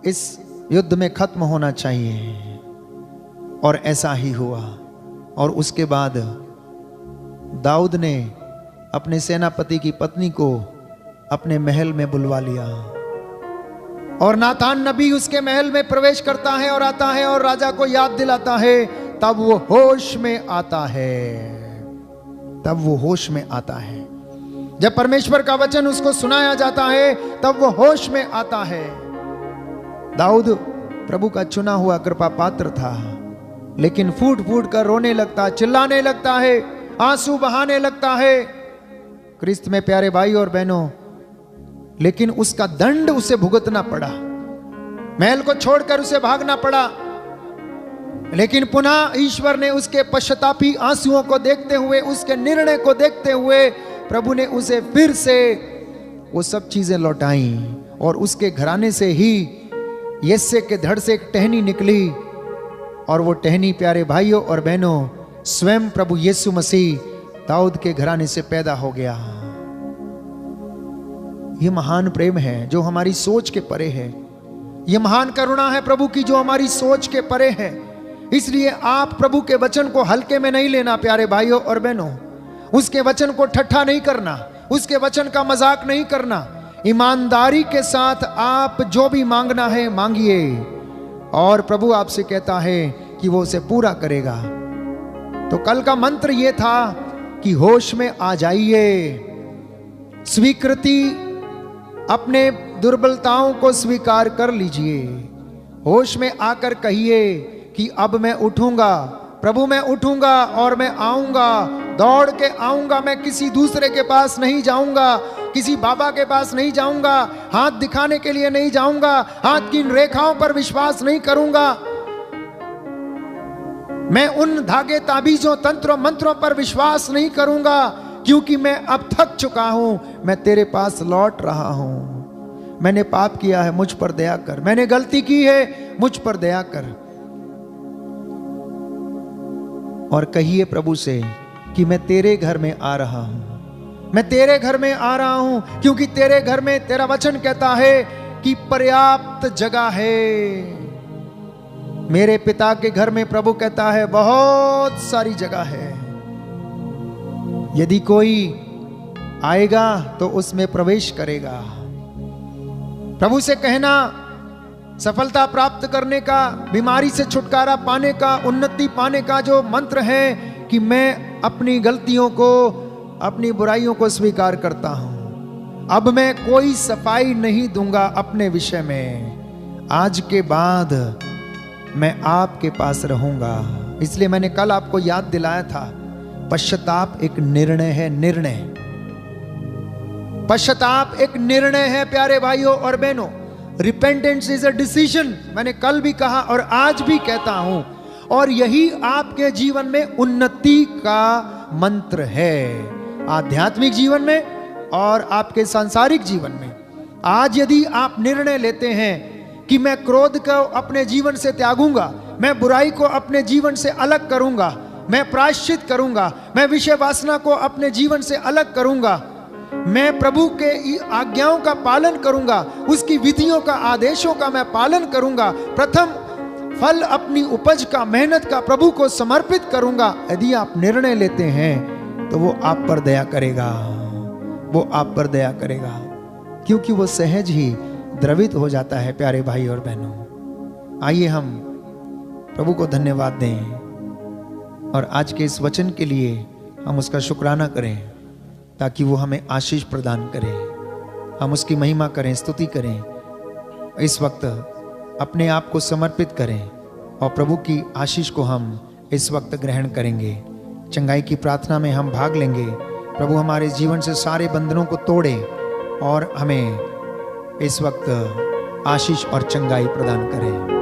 इस युद्ध में खत्म होना चाहिए। और ऐसा ही हुआ। और उसके बाद दाऊद ने अपने सेनापति की पत्नी को अपने महल में बुलवा लिया, और नातान नबी उसके महल में प्रवेश करता है और आता है और राजा को याद दिलाता है। तब वो होश में आता है, तब वो होश में आता है। जब परमेश्वर का वचन उसको सुनाया जाता है तब वो होश में आता है। दाऊद प्रभु का चुना हुआ कृपा पात्र था, लेकिन फूट फूट कर रोने लगता, चिल्लाने लगता है, आंसू बहाने लगता है। क्रिस्त में प्यारे भाई और बहनों, लेकिन उसका दंड उसे भुगतना पड़ा, महल को छोड़कर उसे भागना पड़ा। लेकिन पुनः ईश्वर ने उसके पश्चातापी आंसुओं को देखते हुए, उसके निर्णय को देखते हुए, प्रभु ने उसे फिर से वो सब चीजें लौटाई, और उसके घराने से ही यिशै के धड़ से एक टहनी निकली, और वो टहनी प्यारे भाइयों और बहनों स्वयं प्रभु यीशु मसीह दाऊद के घराने से पैदा हो गया। ये महान प्रेम है जो हमारी सोच के परे है। ये महान करुणा है प्रभु की जो हमारी सोच के परे है। इसलिए आप प्रभु के वचन को हल्के में नहीं लेना प्यारे भाइयों और बहनों। उसके वचन को ठट्ठा नहीं करना, उसके वचन का मजाक नहीं करना। ईमानदारी के साथ आप जो भी मांगना है मांगिए, और प्रभु आपसे कहता है कि वो उसे पूरा करेगा। तो कल का मंत्र ये था कि होश में आ जाइए, स्वीकृति, अपने दुर्बलताओं को स्वीकार कर लीजिए। होश में आकर कहिए कि अब मैं उठूंगा प्रभु, मैं उठूंगा और मैं आऊंगा, दौड़ के आऊंगा। मैं किसी दूसरे के पास नहीं जाऊंगा, किसी बाबा के पास नहीं जाऊंगा, हाथ दिखाने के लिए नहीं जाऊंगा, हाथ की रेखाओं पर विश्वास नहीं करूंगा, मैं उन धागे ताबीजों तंत्रों मंत्रों पर विश्वास नहीं करूंगा, क्योंकि मैं अब थक चुका हूं। मैं तेरे पास लौट रहा हूं। मैंने पाप किया है, मुझ पर दया कर। मैंने गलती की है, मुझ पर दया कर। और कहिए प्रभु से कि मैं तेरे घर में आ रहा हूं, मैं तेरे घर में आ रहा हूं, क्योंकि तेरे घर में तेरा वचन कहता है कि पर्याप्त जगह है। मेरे पिता के घर में प्रभु कहता है बहुत सारी जगह है। यदि कोई आएगा तो उसमें प्रवेश करेगा। प्रभु से कहना सफलता प्राप्त करने का, बीमारी से छुटकारा पाने का, उन्नति पाने का जो मंत्र है कि मैं अपनी गलतियों को, अपनी बुराइयों को स्वीकार करता हूं। अब मैं कोई सफाई नहीं दूंगा अपने विषय में। आज के बाद मैं आपके पास रहूंगा। इसलिए मैंने कल आपको याद दिलाया था, पश्चाताप एक निर्णय है। निर्णय, पश्चाताप एक निर्णय है प्यारे भाइयों और बहनों। Repentance is a decision. मैंने कल भी कहा और आज भी कहता हूं, और यही आपके जीवन में उन्नति का मंत्र है, आध्यात्मिक जीवन में और आपके सांसारिक जीवन में। आज यदि आप निर्णय लेते हैं कि मैं क्रोध को अपने जीवन से त्यागूंगा, मैं बुराई को अपने जीवन से अलग करूंगा, मैं प्रायश्चित करूंगा, मैं विषय वासना को अपने जीवन से अलग करूंगा, मैं प्रभु के आज्ञाओं का पालन करूंगा, उसकी विधियों का, आदेशों का मैं पालन करूंगा, प्रथम फल अपनी उपज का, मेहनत का प्रभु को समर्पित करूंगा। यदि आप निर्णय लेते हैं तो वो आप पर दया करेगा, वो आप पर दया करेगा, क्योंकि वो सहज ही द्रवित हो जाता है। प्यारे भाई और बहनों, आइए हम प्रभु को धन्यवाद दें और आज के इस वचन के लिए हम उसका शुक्राना करें, ताकि वो हमें आशीष प्रदान करे। हम उसकी महिमा करें, स्तुति करें। इस वक्त अपने आप को समर्पित करें और प्रभु की आशीष को हम इस वक्त ग्रहण करेंगे। चंगाई की प्रार्थना में हम भाग लेंगे। प्रभु हमारे जीवन से सारे बंधनों को तोड़े और हमें इस वक्त आशीष और चंगाई प्रदान करें।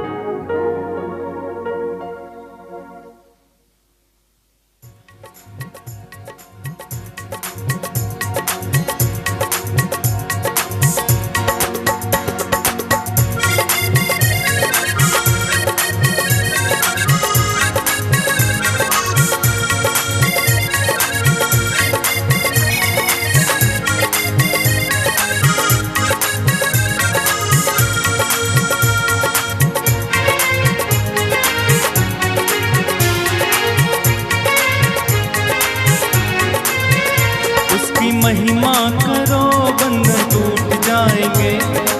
महिमा करो, बंधन टूट जाएंगे।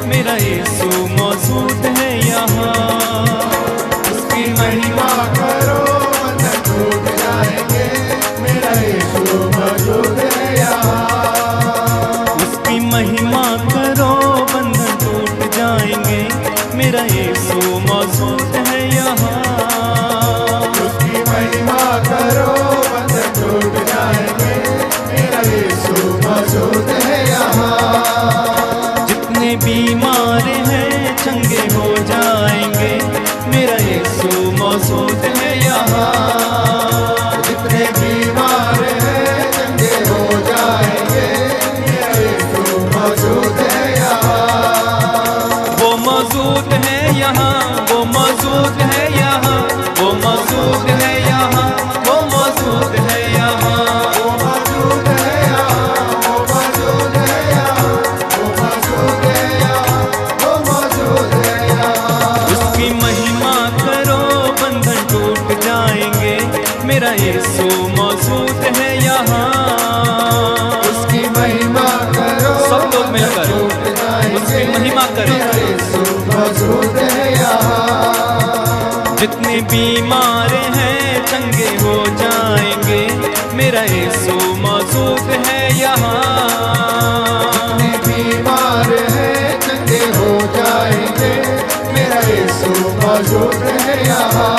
मेरा यीशु मौजूद है यहाँ। उसकी महिमा करो, बंधन टूट जाएंगे। मेरा यीशु मौजूद है यहाँ। उसकी महिमा करो, बंधन टूट जाएंगे। मेरा यीशु मौजूद है यहाँ। उसकी महिमा करो, बंधन टूट जाएंगे। मौजूद है यहाँ। जितने बीमार हैं चंगे हो जाएंगे। मेरा यीशु मौजूद है यहाँ। जितने बीमार हैं चंगे हो जाएंगे। मेरा यीशु मौजूद है यहाँ। वो मौजूद है यहाँ, वो मौजूद है यहाँ, वो मौजूद है यहाँ, वो मौजूद है यहाँ। मेरा यीशु मौजूद है यहाँ। उसकी महिमा करो, सब लोग मिलकर उसकी महिमा करें। यीशु मौजूद है यहाँ। जितने बीमार हैं चंगे हो जाएंगे। मेरा यीशु मौजूद है यहाँ। जितने बीमार हैं चंगे हो जाएंगे। मेरा यीशु मौजूद है यहाँ।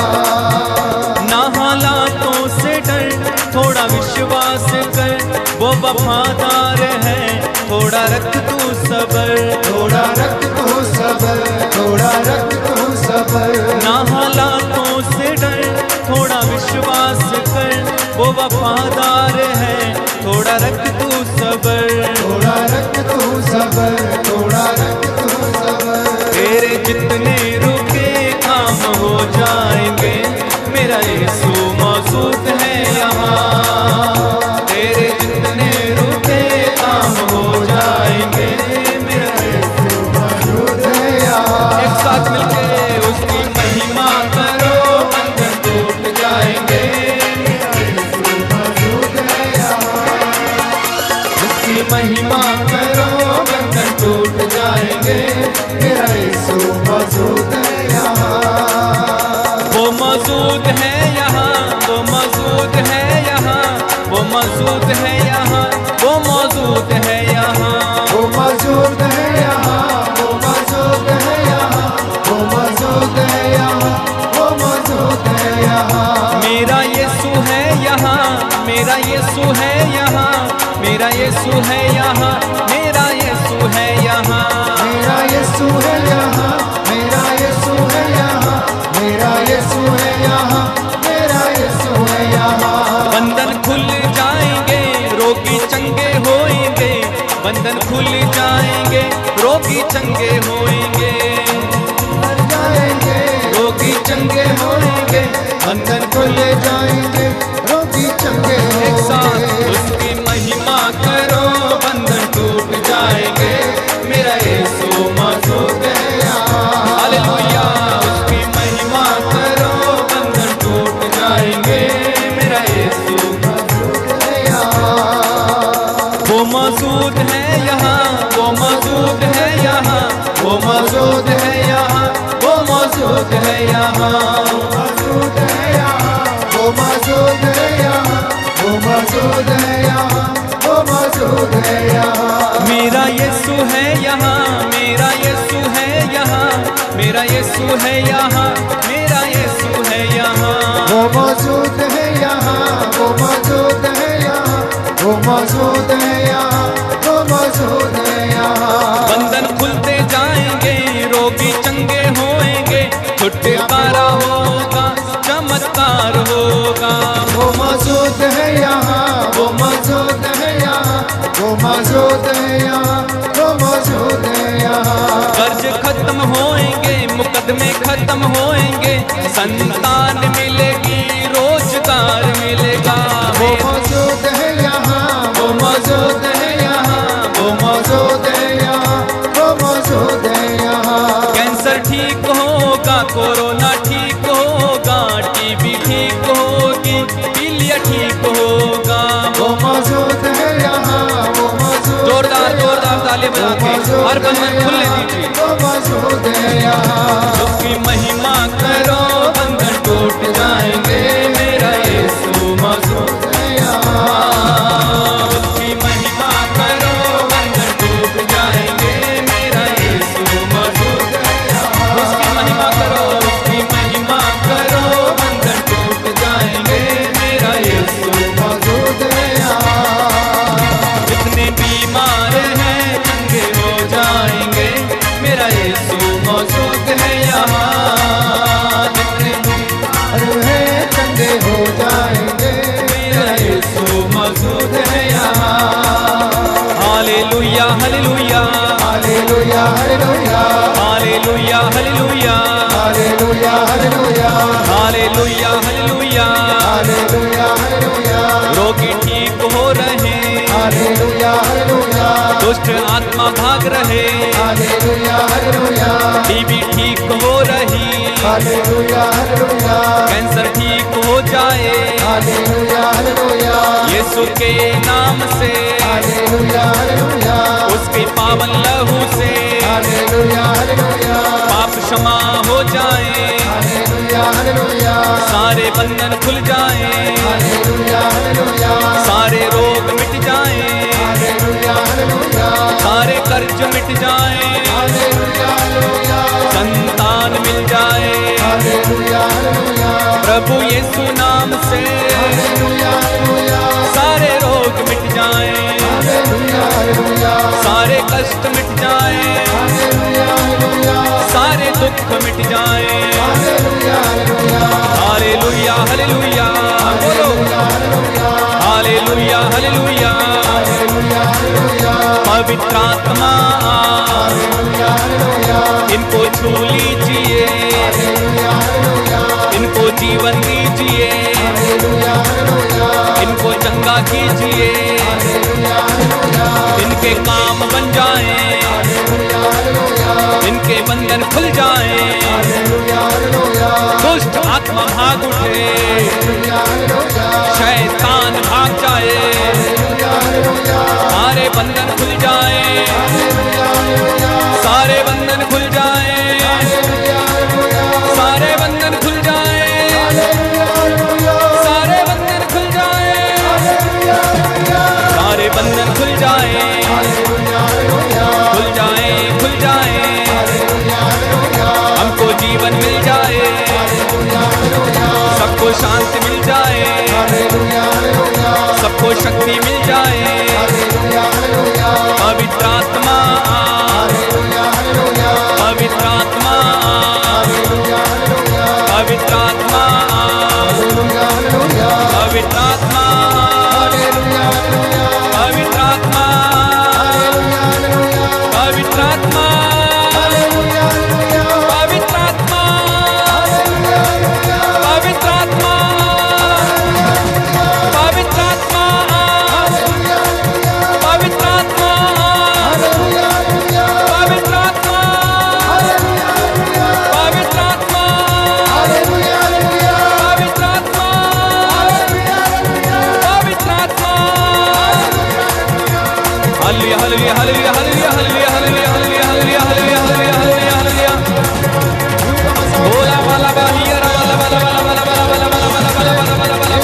हालातों से डर, थोड़ा विश्वास कर, वो वफादार है। थोड़ा रख तू सबर, थोड़ा रख तू सबर, थोड़ा रख तू सबर। ना हालातों से डर, सबर, थोड़ा रख तू सबर, थोड़ा रख तू सबर। तेरे जितने रुके काम हो जाएंगे, मेरा यीशु मौजूद है यहाँ। तेरे जितने रुके काम हो जाएंगे, मेरा यीशु मौजूद है यहाँ। एक साथ मिलके उसकी महिमा करो, बंधन टूट जाएंगे। मौजूद है यहाँ। उसकी महिमा करो, बंधन टूट जाएंगे। मेरा यीशु मौजूद है यहाँ। वो मौजूद है यहाँ, वो मौजूद है यहाँ, वो मौजूद है यहाँ, वो मौजूद है यहाँ। वो मौजूद है यहाँ, वो मौजूद है यहाँ, वो मौजूद है यहाँ, वो मौजूद है यहाँ। मेरा यीशु है यहाँ, मेरा यीशु है यहाँ, मेरा यीशु है यहाँ, मेरा यीशु है यहाँ। मेरा यीशु है यहाँ, मेरा यीशु है यहाँ, मेरा यीशु है यहाँ, मेरा यीशु है यहाँ। बंधन खुल जाएंगे, रोगी चंगे होएंगे। बंधन खुल जाएंगे, रोगी चंगे होएंगे। मर जाएंगे, रोगी चंगे होएंगे, बंधन खुल जाएंगे, रोगी चंगे एक साथ होंगे। उसकी महिमा करो, बंधन टूट जाएंगे। मेरा यीशु मौजूद है यहाँ। हालेलुया, उसकी महिमा करो, बंधन टूट जाएंगे। मेरा यीशु मौजूद है यहाँ। वो मौजूद है यहाँ, वो मौजूद है यहाँ, वो मौजूद है यहाँ, वो मौजूद है यहाँ। मौजूद है यहाँ, वो मौजूद है यहाँ, वो मौजूद है यहाँ, वो मौजूद है यहाँ। मेरा यीशु है यहाँ, मेरा यीशु है यहाँ, मेरा यीशु है यहाँ, मेरा यीशु है यहाँ। वो मौजूद है यहाँ, वो मौजूद है यहाँ, वो मौजूद है यहाँ, वो मौजूद है यहाँ। बंधन खुलते जाएंगे, रोगी चंगे होएंगे। छुटकारा होगा, चमत्कार होगा। वो मौजूद है यहाँ, वो मौजूद है यहाँ, वो मौजूद है यहाँ, वो मौजूद है यहाँ। कर्ज खत्म होएंगे, मुकदमे खत्म होएंगे। संतान मिलेगी, रोजगार मिलेगा। वो मौजूद है यहाँ, वो मौजूद है यहाँ, वो मौजूद है यहाँ, वो मौजूद है यहाँ। कैंसर ठीक होगा, कोरोना ठीक होगा, टीबी ठीक होगी, पीलिया ठीक होगा। वो मौजूद है यहाँ, वो मौजूद। जोरदार जोरदार ताली बजा के हर बंधन खुलने दीजिए। वो मौजूद है यहाँ। उसकी महिमा करो, बंधन टूट जाएंगे। मेरा यीशु मौजूद है यहाँ। उसकी महिमा करो, बंधन टूट जाएंगे। मेरा यीशु मौजूद है यहाँ। उसकी महिमा करो, उसकी महिमा करो, बंधन टूट जाएंगे। मेरा यीशु मौजूद है यहाँ। जितने बीमार हैं चंगे हो जाएंगे। मेरा यीशु मौजूद है यहाँ। जितने बीमार हैं चंगे हो जाएंगे। मेरा यीशु मौजूद है यहाँ। Hallelujah hallelujah hallelujah hallelujah hallelujah hallelujah hallelujah hallelujah hallelujah hallelujah. Hallelujah hallelujah रोगी ठीक हो रहे, हालेलुया हालेलुया दुष्ट आत्मा भाग रहे। हालेलुया हालेलुया टीबी ठीक हो रही, हालेलुया हालेलुया कैंसर ठीक हो जाए। हालेलुया हालेलुया यीशु के नाम से, हालेलुया हालेलुया उसके पावन लहू से हालेलुया हालेलुया पाप क्षमा हो जाए। हालेलुया हालेलुया सारे बंधन खुल जाए, हालेलुया हालेलुया सारे रोग मिट जाए, हालेलुया हालेलुया सारे कर्ज मिट जाए, हालेलुया हालेलुया संतान मिल जाए। हालेलुया हालेलुया प्रभु यीशु नाम से हालेलुया हालेलुया सारे रोग मिट जाए, हालेलुया हालेलुया सारे कष्ट मिट जाए, हालेलुया हालेलुया सारे दुख मिट जाए। हालेलुया हालेलुया हालेलुया हालेलुया बोलो, हालेलुया हालेलुया हालेलुया पवित्र आत्मा इनको छू लीजिए, इनको जीवन दीजिए, इनको चंगा कीजिए, इनके काम बन जाएं, इनके बंधन खुल जाएं, दुष्ट आत्मा भाग उठे, शैतान भाग जाए, सारे बंधन खुल जाएं, सारे बंधन खुल जाएं, सारे बंधन खुल जाएं, सारे बंधन खुल जाएं, सारे बंधन खुल जाएं, खुल जाएं, खुल जाएं, हमको जीवन मिल जाए, सबको शांति मिल जाए, सबको शक्ति मिल जाए, पवित्र आत्मा, पवित्र आत्मा, पवित्र आत्मा, पवित्र आत्मा, पवित्र आत्मा, पवित्र आत्मा, पवित्र आत्मा, पवित्र आत्मा, पवित्र आत्मा, पवित्र आत्मा, पवित्र आत्मा, पवित्र आत्मा, पवित्र आत्मा, पवित्र आत्मा, hallelujah hallelujah hallelujah hallelujah hallelujah hallelujah hallelujah hallelujah hallelujah hallelujah hallelujah बोला वाला बाहिया वाला वाला वाला वाला वाला वाला वाला वाला वाला वाला वाला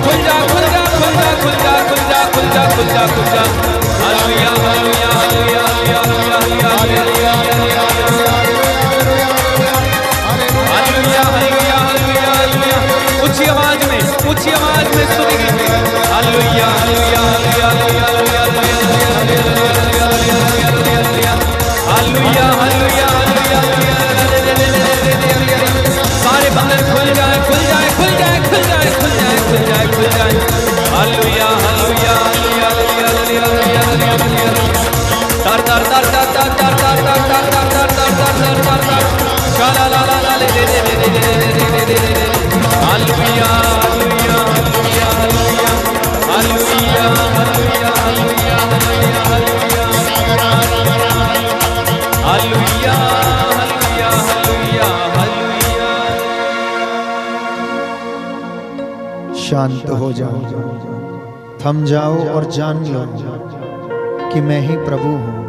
खुल जा खुल जा खुल जा खुल जा खुल जा खुल जा खुल जा खुल जा hallelujah hallelujah hallelujah hallelujah hallelujah hallelujah hallelujah hallelujah hallelujah ऊंची आवाज में सुनी लीजिए hallelujah hallelujah hallelujah hallelujah hallelujah hallelujah सारे बंधन खुल जाए खुल जाए खुल जाए खुल जाए खुल जाए खुल जाए खुल जाए हालेलुया हालेलुया दर दर दर दर दर दर दर दर दर दर दर दर दर दर दर दर शाला ला ला ला ले ले ले ले ले ले ले hallelujah hallelujah hallelujah hallelujah hallelujah hallelujah hallelujah hallelujah hallelujah hallelujah शांत हो जाओ, थम जाओ और जान लो कि मैं ही प्रभु हूँ।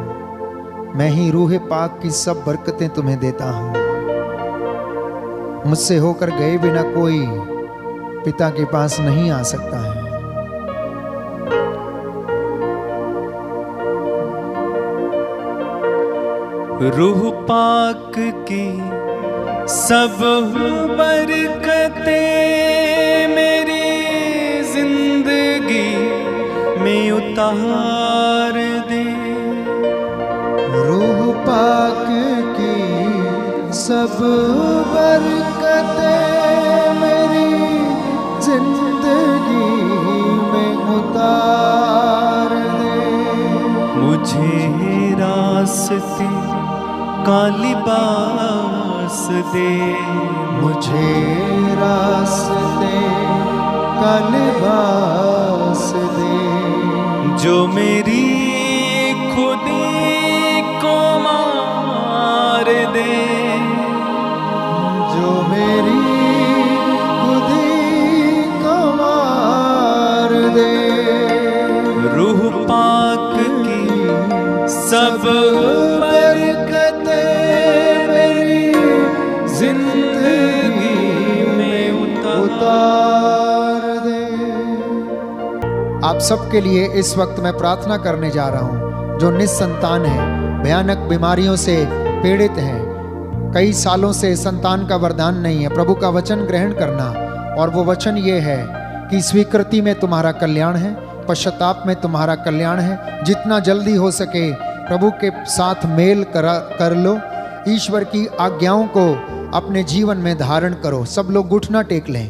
मैं ही रूह पाक की सब बरकतें तुम्हें देता हूँ। मुझसे होकर गए बिना कोई पिता के पास नहीं आ सकता है। रूह पाक की सब बरकतें मेरी जिंदगी में उतार दे। रूह पाक की सब बरकतें मेरी जिंदगी में उतार दे। मुझे रास्ते का लिबास दे, मुझे रास्ते का लिबास दे। जो मेरी खुदी को मार दे, जो मेरी खुदी को मार दे। रूह पाक की सब बरकतें मेरी जिंदगी में उतार दे। आप सबके लिए इस वक्त मैं प्रार्थना करने जा रहा हूं, जो निसंतान है, भयानक बीमारियों से पीड़ित हैं, कई सालों से संतान का वरदान नहीं है। प्रभु का वचन ग्रहण करना, और वो वचन ये है कि स्वीकृति में तुम्हारा कल्याण है, पश्चाताप में तुम्हारा कल्याण है। जितना जल्दी हो सके प्रभु के साथ मेल कर लो, ईश्वर की आज्ञाओं को अपने जीवन में धारण करो। सब लोग घुटना टेक लें।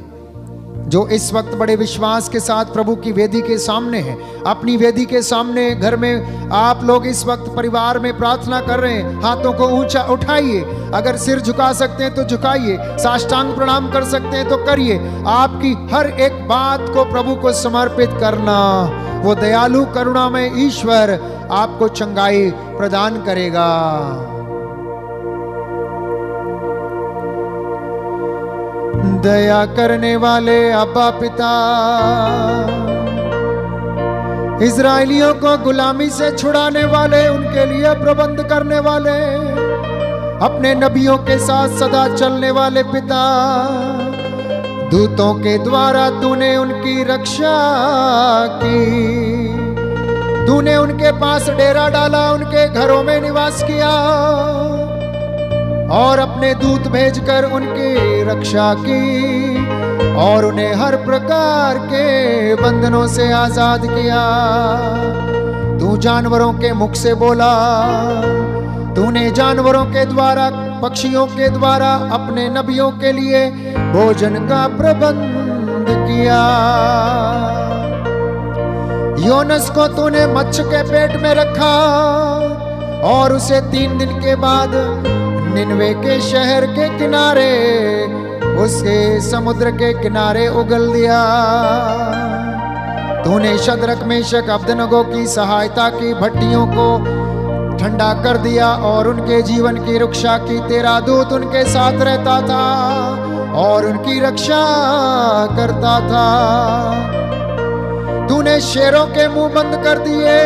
जो इस वक्त बड़े विश्वास के साथ प्रभु की वेदी के सामने हैं, अपनी वेदी के सामने घर में आप लोग इस वक्त परिवार में प्रार्थना कर रहे हैं, हाथों को ऊंचा उठाइए। अगर सिर झुका सकते हैं तो झुकाइए, साष्टांग प्रणाम कर सकते हैं तो करिए। आपकी हर एक बात को प्रभु को समर्पित करना, वो दयालु करुणामय ईश्वर आपको चंगाई प्रदान करेगा। दया करने वाले अब्बा पिता, इजराइलियों को गुलामी से छुड़ाने वाले, उनके लिए प्रबंध करने वाले, अपने नबियों के साथ सदा चलने वाले पिता, दूतों के द्वारा तूने उनकी रक्षा की। तूने उनके पास डेरा डाला, उनके घरों में निवास किया और अपने दूत भेजकर उनकी रक्षा की और उन्हें हर प्रकार के बंधनों से आजाद किया। तू जानवरों के मुख से बोला, तूने जानवरों के द्वारा, पक्षियों के द्वारा अपने नबियों के लिए भोजन का प्रबंध किया। योनस को तूने मत्स्य के पेट में रखा और उसे 3 दिन के बाद निनवे के शहर के किनारे, उसके समुद्र के किनारे उगल दिया। तूने शद्रक मेशक अबदनगो की सहायता की, भट्टियों को ठंडा कर दिया और उनके जीवन की रक्षा की। तेरा दूत उनके साथ रहता था और उनकी रक्षा करता था। तूने शेरों के मुंह बंद कर दिए,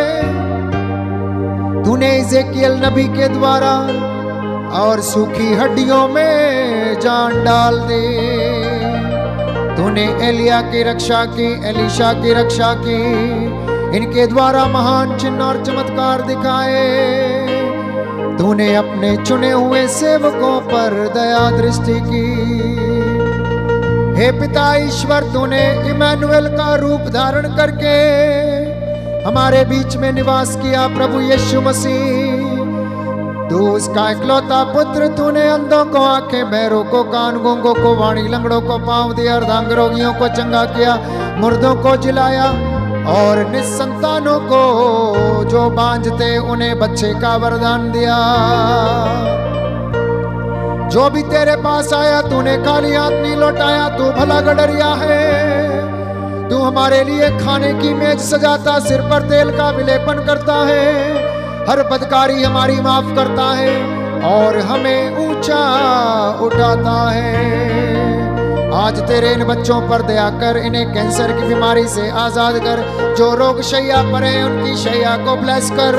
तूने इज़ेकियल नबी के द्वारा और सूखी हड्डियों में जान डाल दी। तूने एलिया की रक्षा की, एलीशा की रक्षा की, इनके द्वारा महान चिन्ह और चमत्कार दिखाए। तूने अपने चुने हुए सेवकों पर दया दृष्टि की। हे पिता ईश्वर, तूने इमैनुएल का रूप धारण करके हमारे बीच में निवास किया। प्रभु यीशु मसीह, तू उसका इकलौता पुत्र, तूने अंधों को आंखें, बहरों को कान, गूंगों को वाणी, लंगड़ों को पांव दिया, अर्धांग रोगियों को चंगा किया, मुर्दों को जिलाया और निसंतानों को जो बांझते उन्हें बच्चे का वरदान दिया। जो भी तेरे पास आया तूने खाली हाथ नहीं लौटाया। तू भला गडरिया है, तू हमारे लिए खाने की मेज सजाता, सिर पर तेल का विलेपन करता है, हर बदकारी हमारी माफ करता है और हमें ऊंचा उठाता है। आज तेरे इन बच्चों पर दया कर, इन्हें कैंसर की बीमारी से आजाद कर। जो रोग शैया पर हैं उनकी शैया को ब्लेस कर।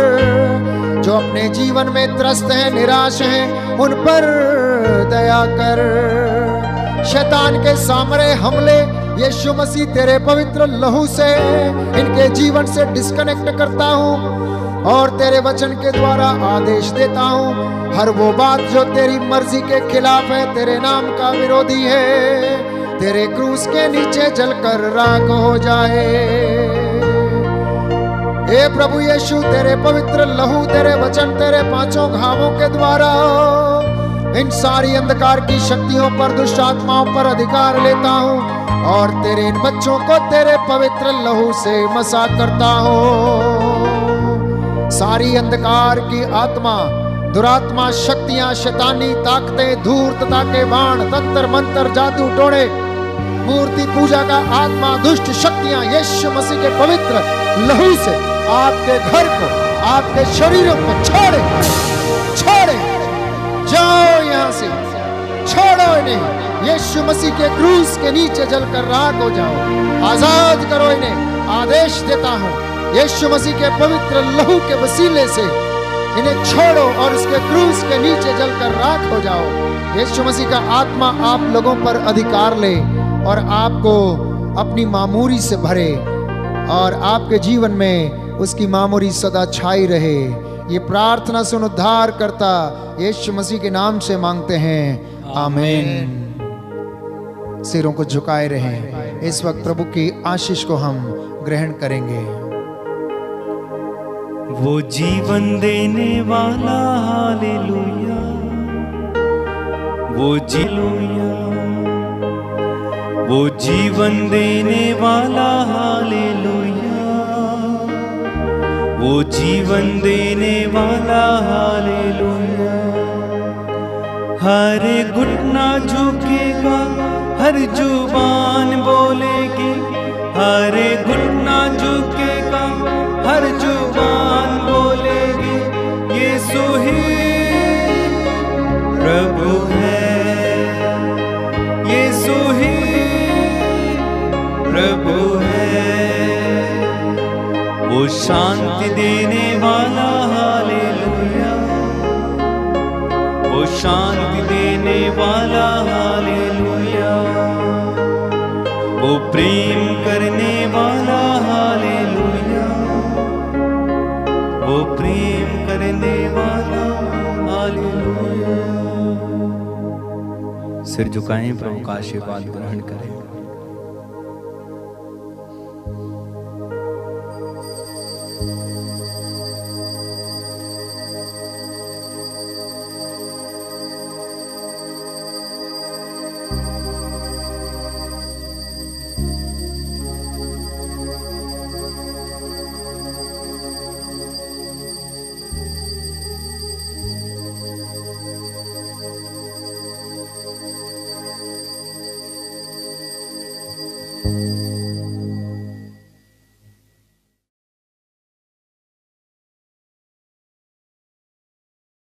जो अपने जीवन में त्रस्त हैं, निराश हैं, उन पर दया कर। शैतान के सामने हमले यीशु मसीह तेरे पवित्र लहू से इनके जीवन से डिस्कनेक्ट करता हूँ और तेरे वचन के द्वारा आदेश देता हूँ। हर वो बात जो तेरी मर्जी के खिलाफ है, तेरे नाम का विरोधी है, तेरे क्रूस के नीचे जलकर राख हो जाए। हे प्रभु यीशु, तेरे पवित्र लहू, तेरे वचन, तेरे 5 घावों के द्वारा इन सारी अंधकार की शक्तियों पर, दुष्ट आत्माओं पर अधिकार लेता हूँ और तेरे इन बच्चों को तेरे पवित्र लहू से मसा करता हूँ। सारी अंधकार की आत्मा, दुरात्मा शक्तियां, शैतानी ताकतें, धूर्तता के बाण, तंत्र मंत्र, जादू टोणे, मूर्ति पूजा का आत्मा, दुष्ट शक्तियां यीशु मसीह के पवित्र लहू से आपके घर को, आपके शरीरों को छोड़े, छोड़े, जाओ यहां से, छोड़ो इन्हें। यीशु मसीह के क्रूस के नीचे जलकर राख हो जाओ, आजाद करो इन्हें। आदेश देता हूं यीशु मसीह के पवित्र लहू के वसीले से इन्हें छोड़ो और उसके क्रूस के नीचे जलकर राख हो जाओ। यीशु मसीह का आत्मा आप लोगों पर अधिकार ले और आपको अपनी मामूरी से भरे और आपके जीवन में उसकी मामूरी सदा छाई रहे। ये प्रार्थना सुन उद्धार करता यीशु मसीह के नाम से मांगते हैं, आमीन। सिरों को झुकाए रहें। इस वक्त प्रभु की आशीष को हम ग्रहण करेंगे। वो जीवन देने वाला, हालेलुया, वो जीलुया, वो जीवन देने वाला हालेलुया, वो जीवन देने वाला हालेलुया। हर घुटना झुकेगा, हर जुबान बोलेगी, हर घुटना झुकेगा, हर जुबान बोलेगी, यीशु ही प्रभु है, यीशु ही प्रभु है। वो शांति देने वाला हालेलुया, वो शांति देने वाला हालेलुया, वो प्रेम करने वाला हालेलुया, वो प्रेम करने वाला हालेलुया। सिर झुकाएं, प्रभु का आशीर्वाद ग्रहण करें।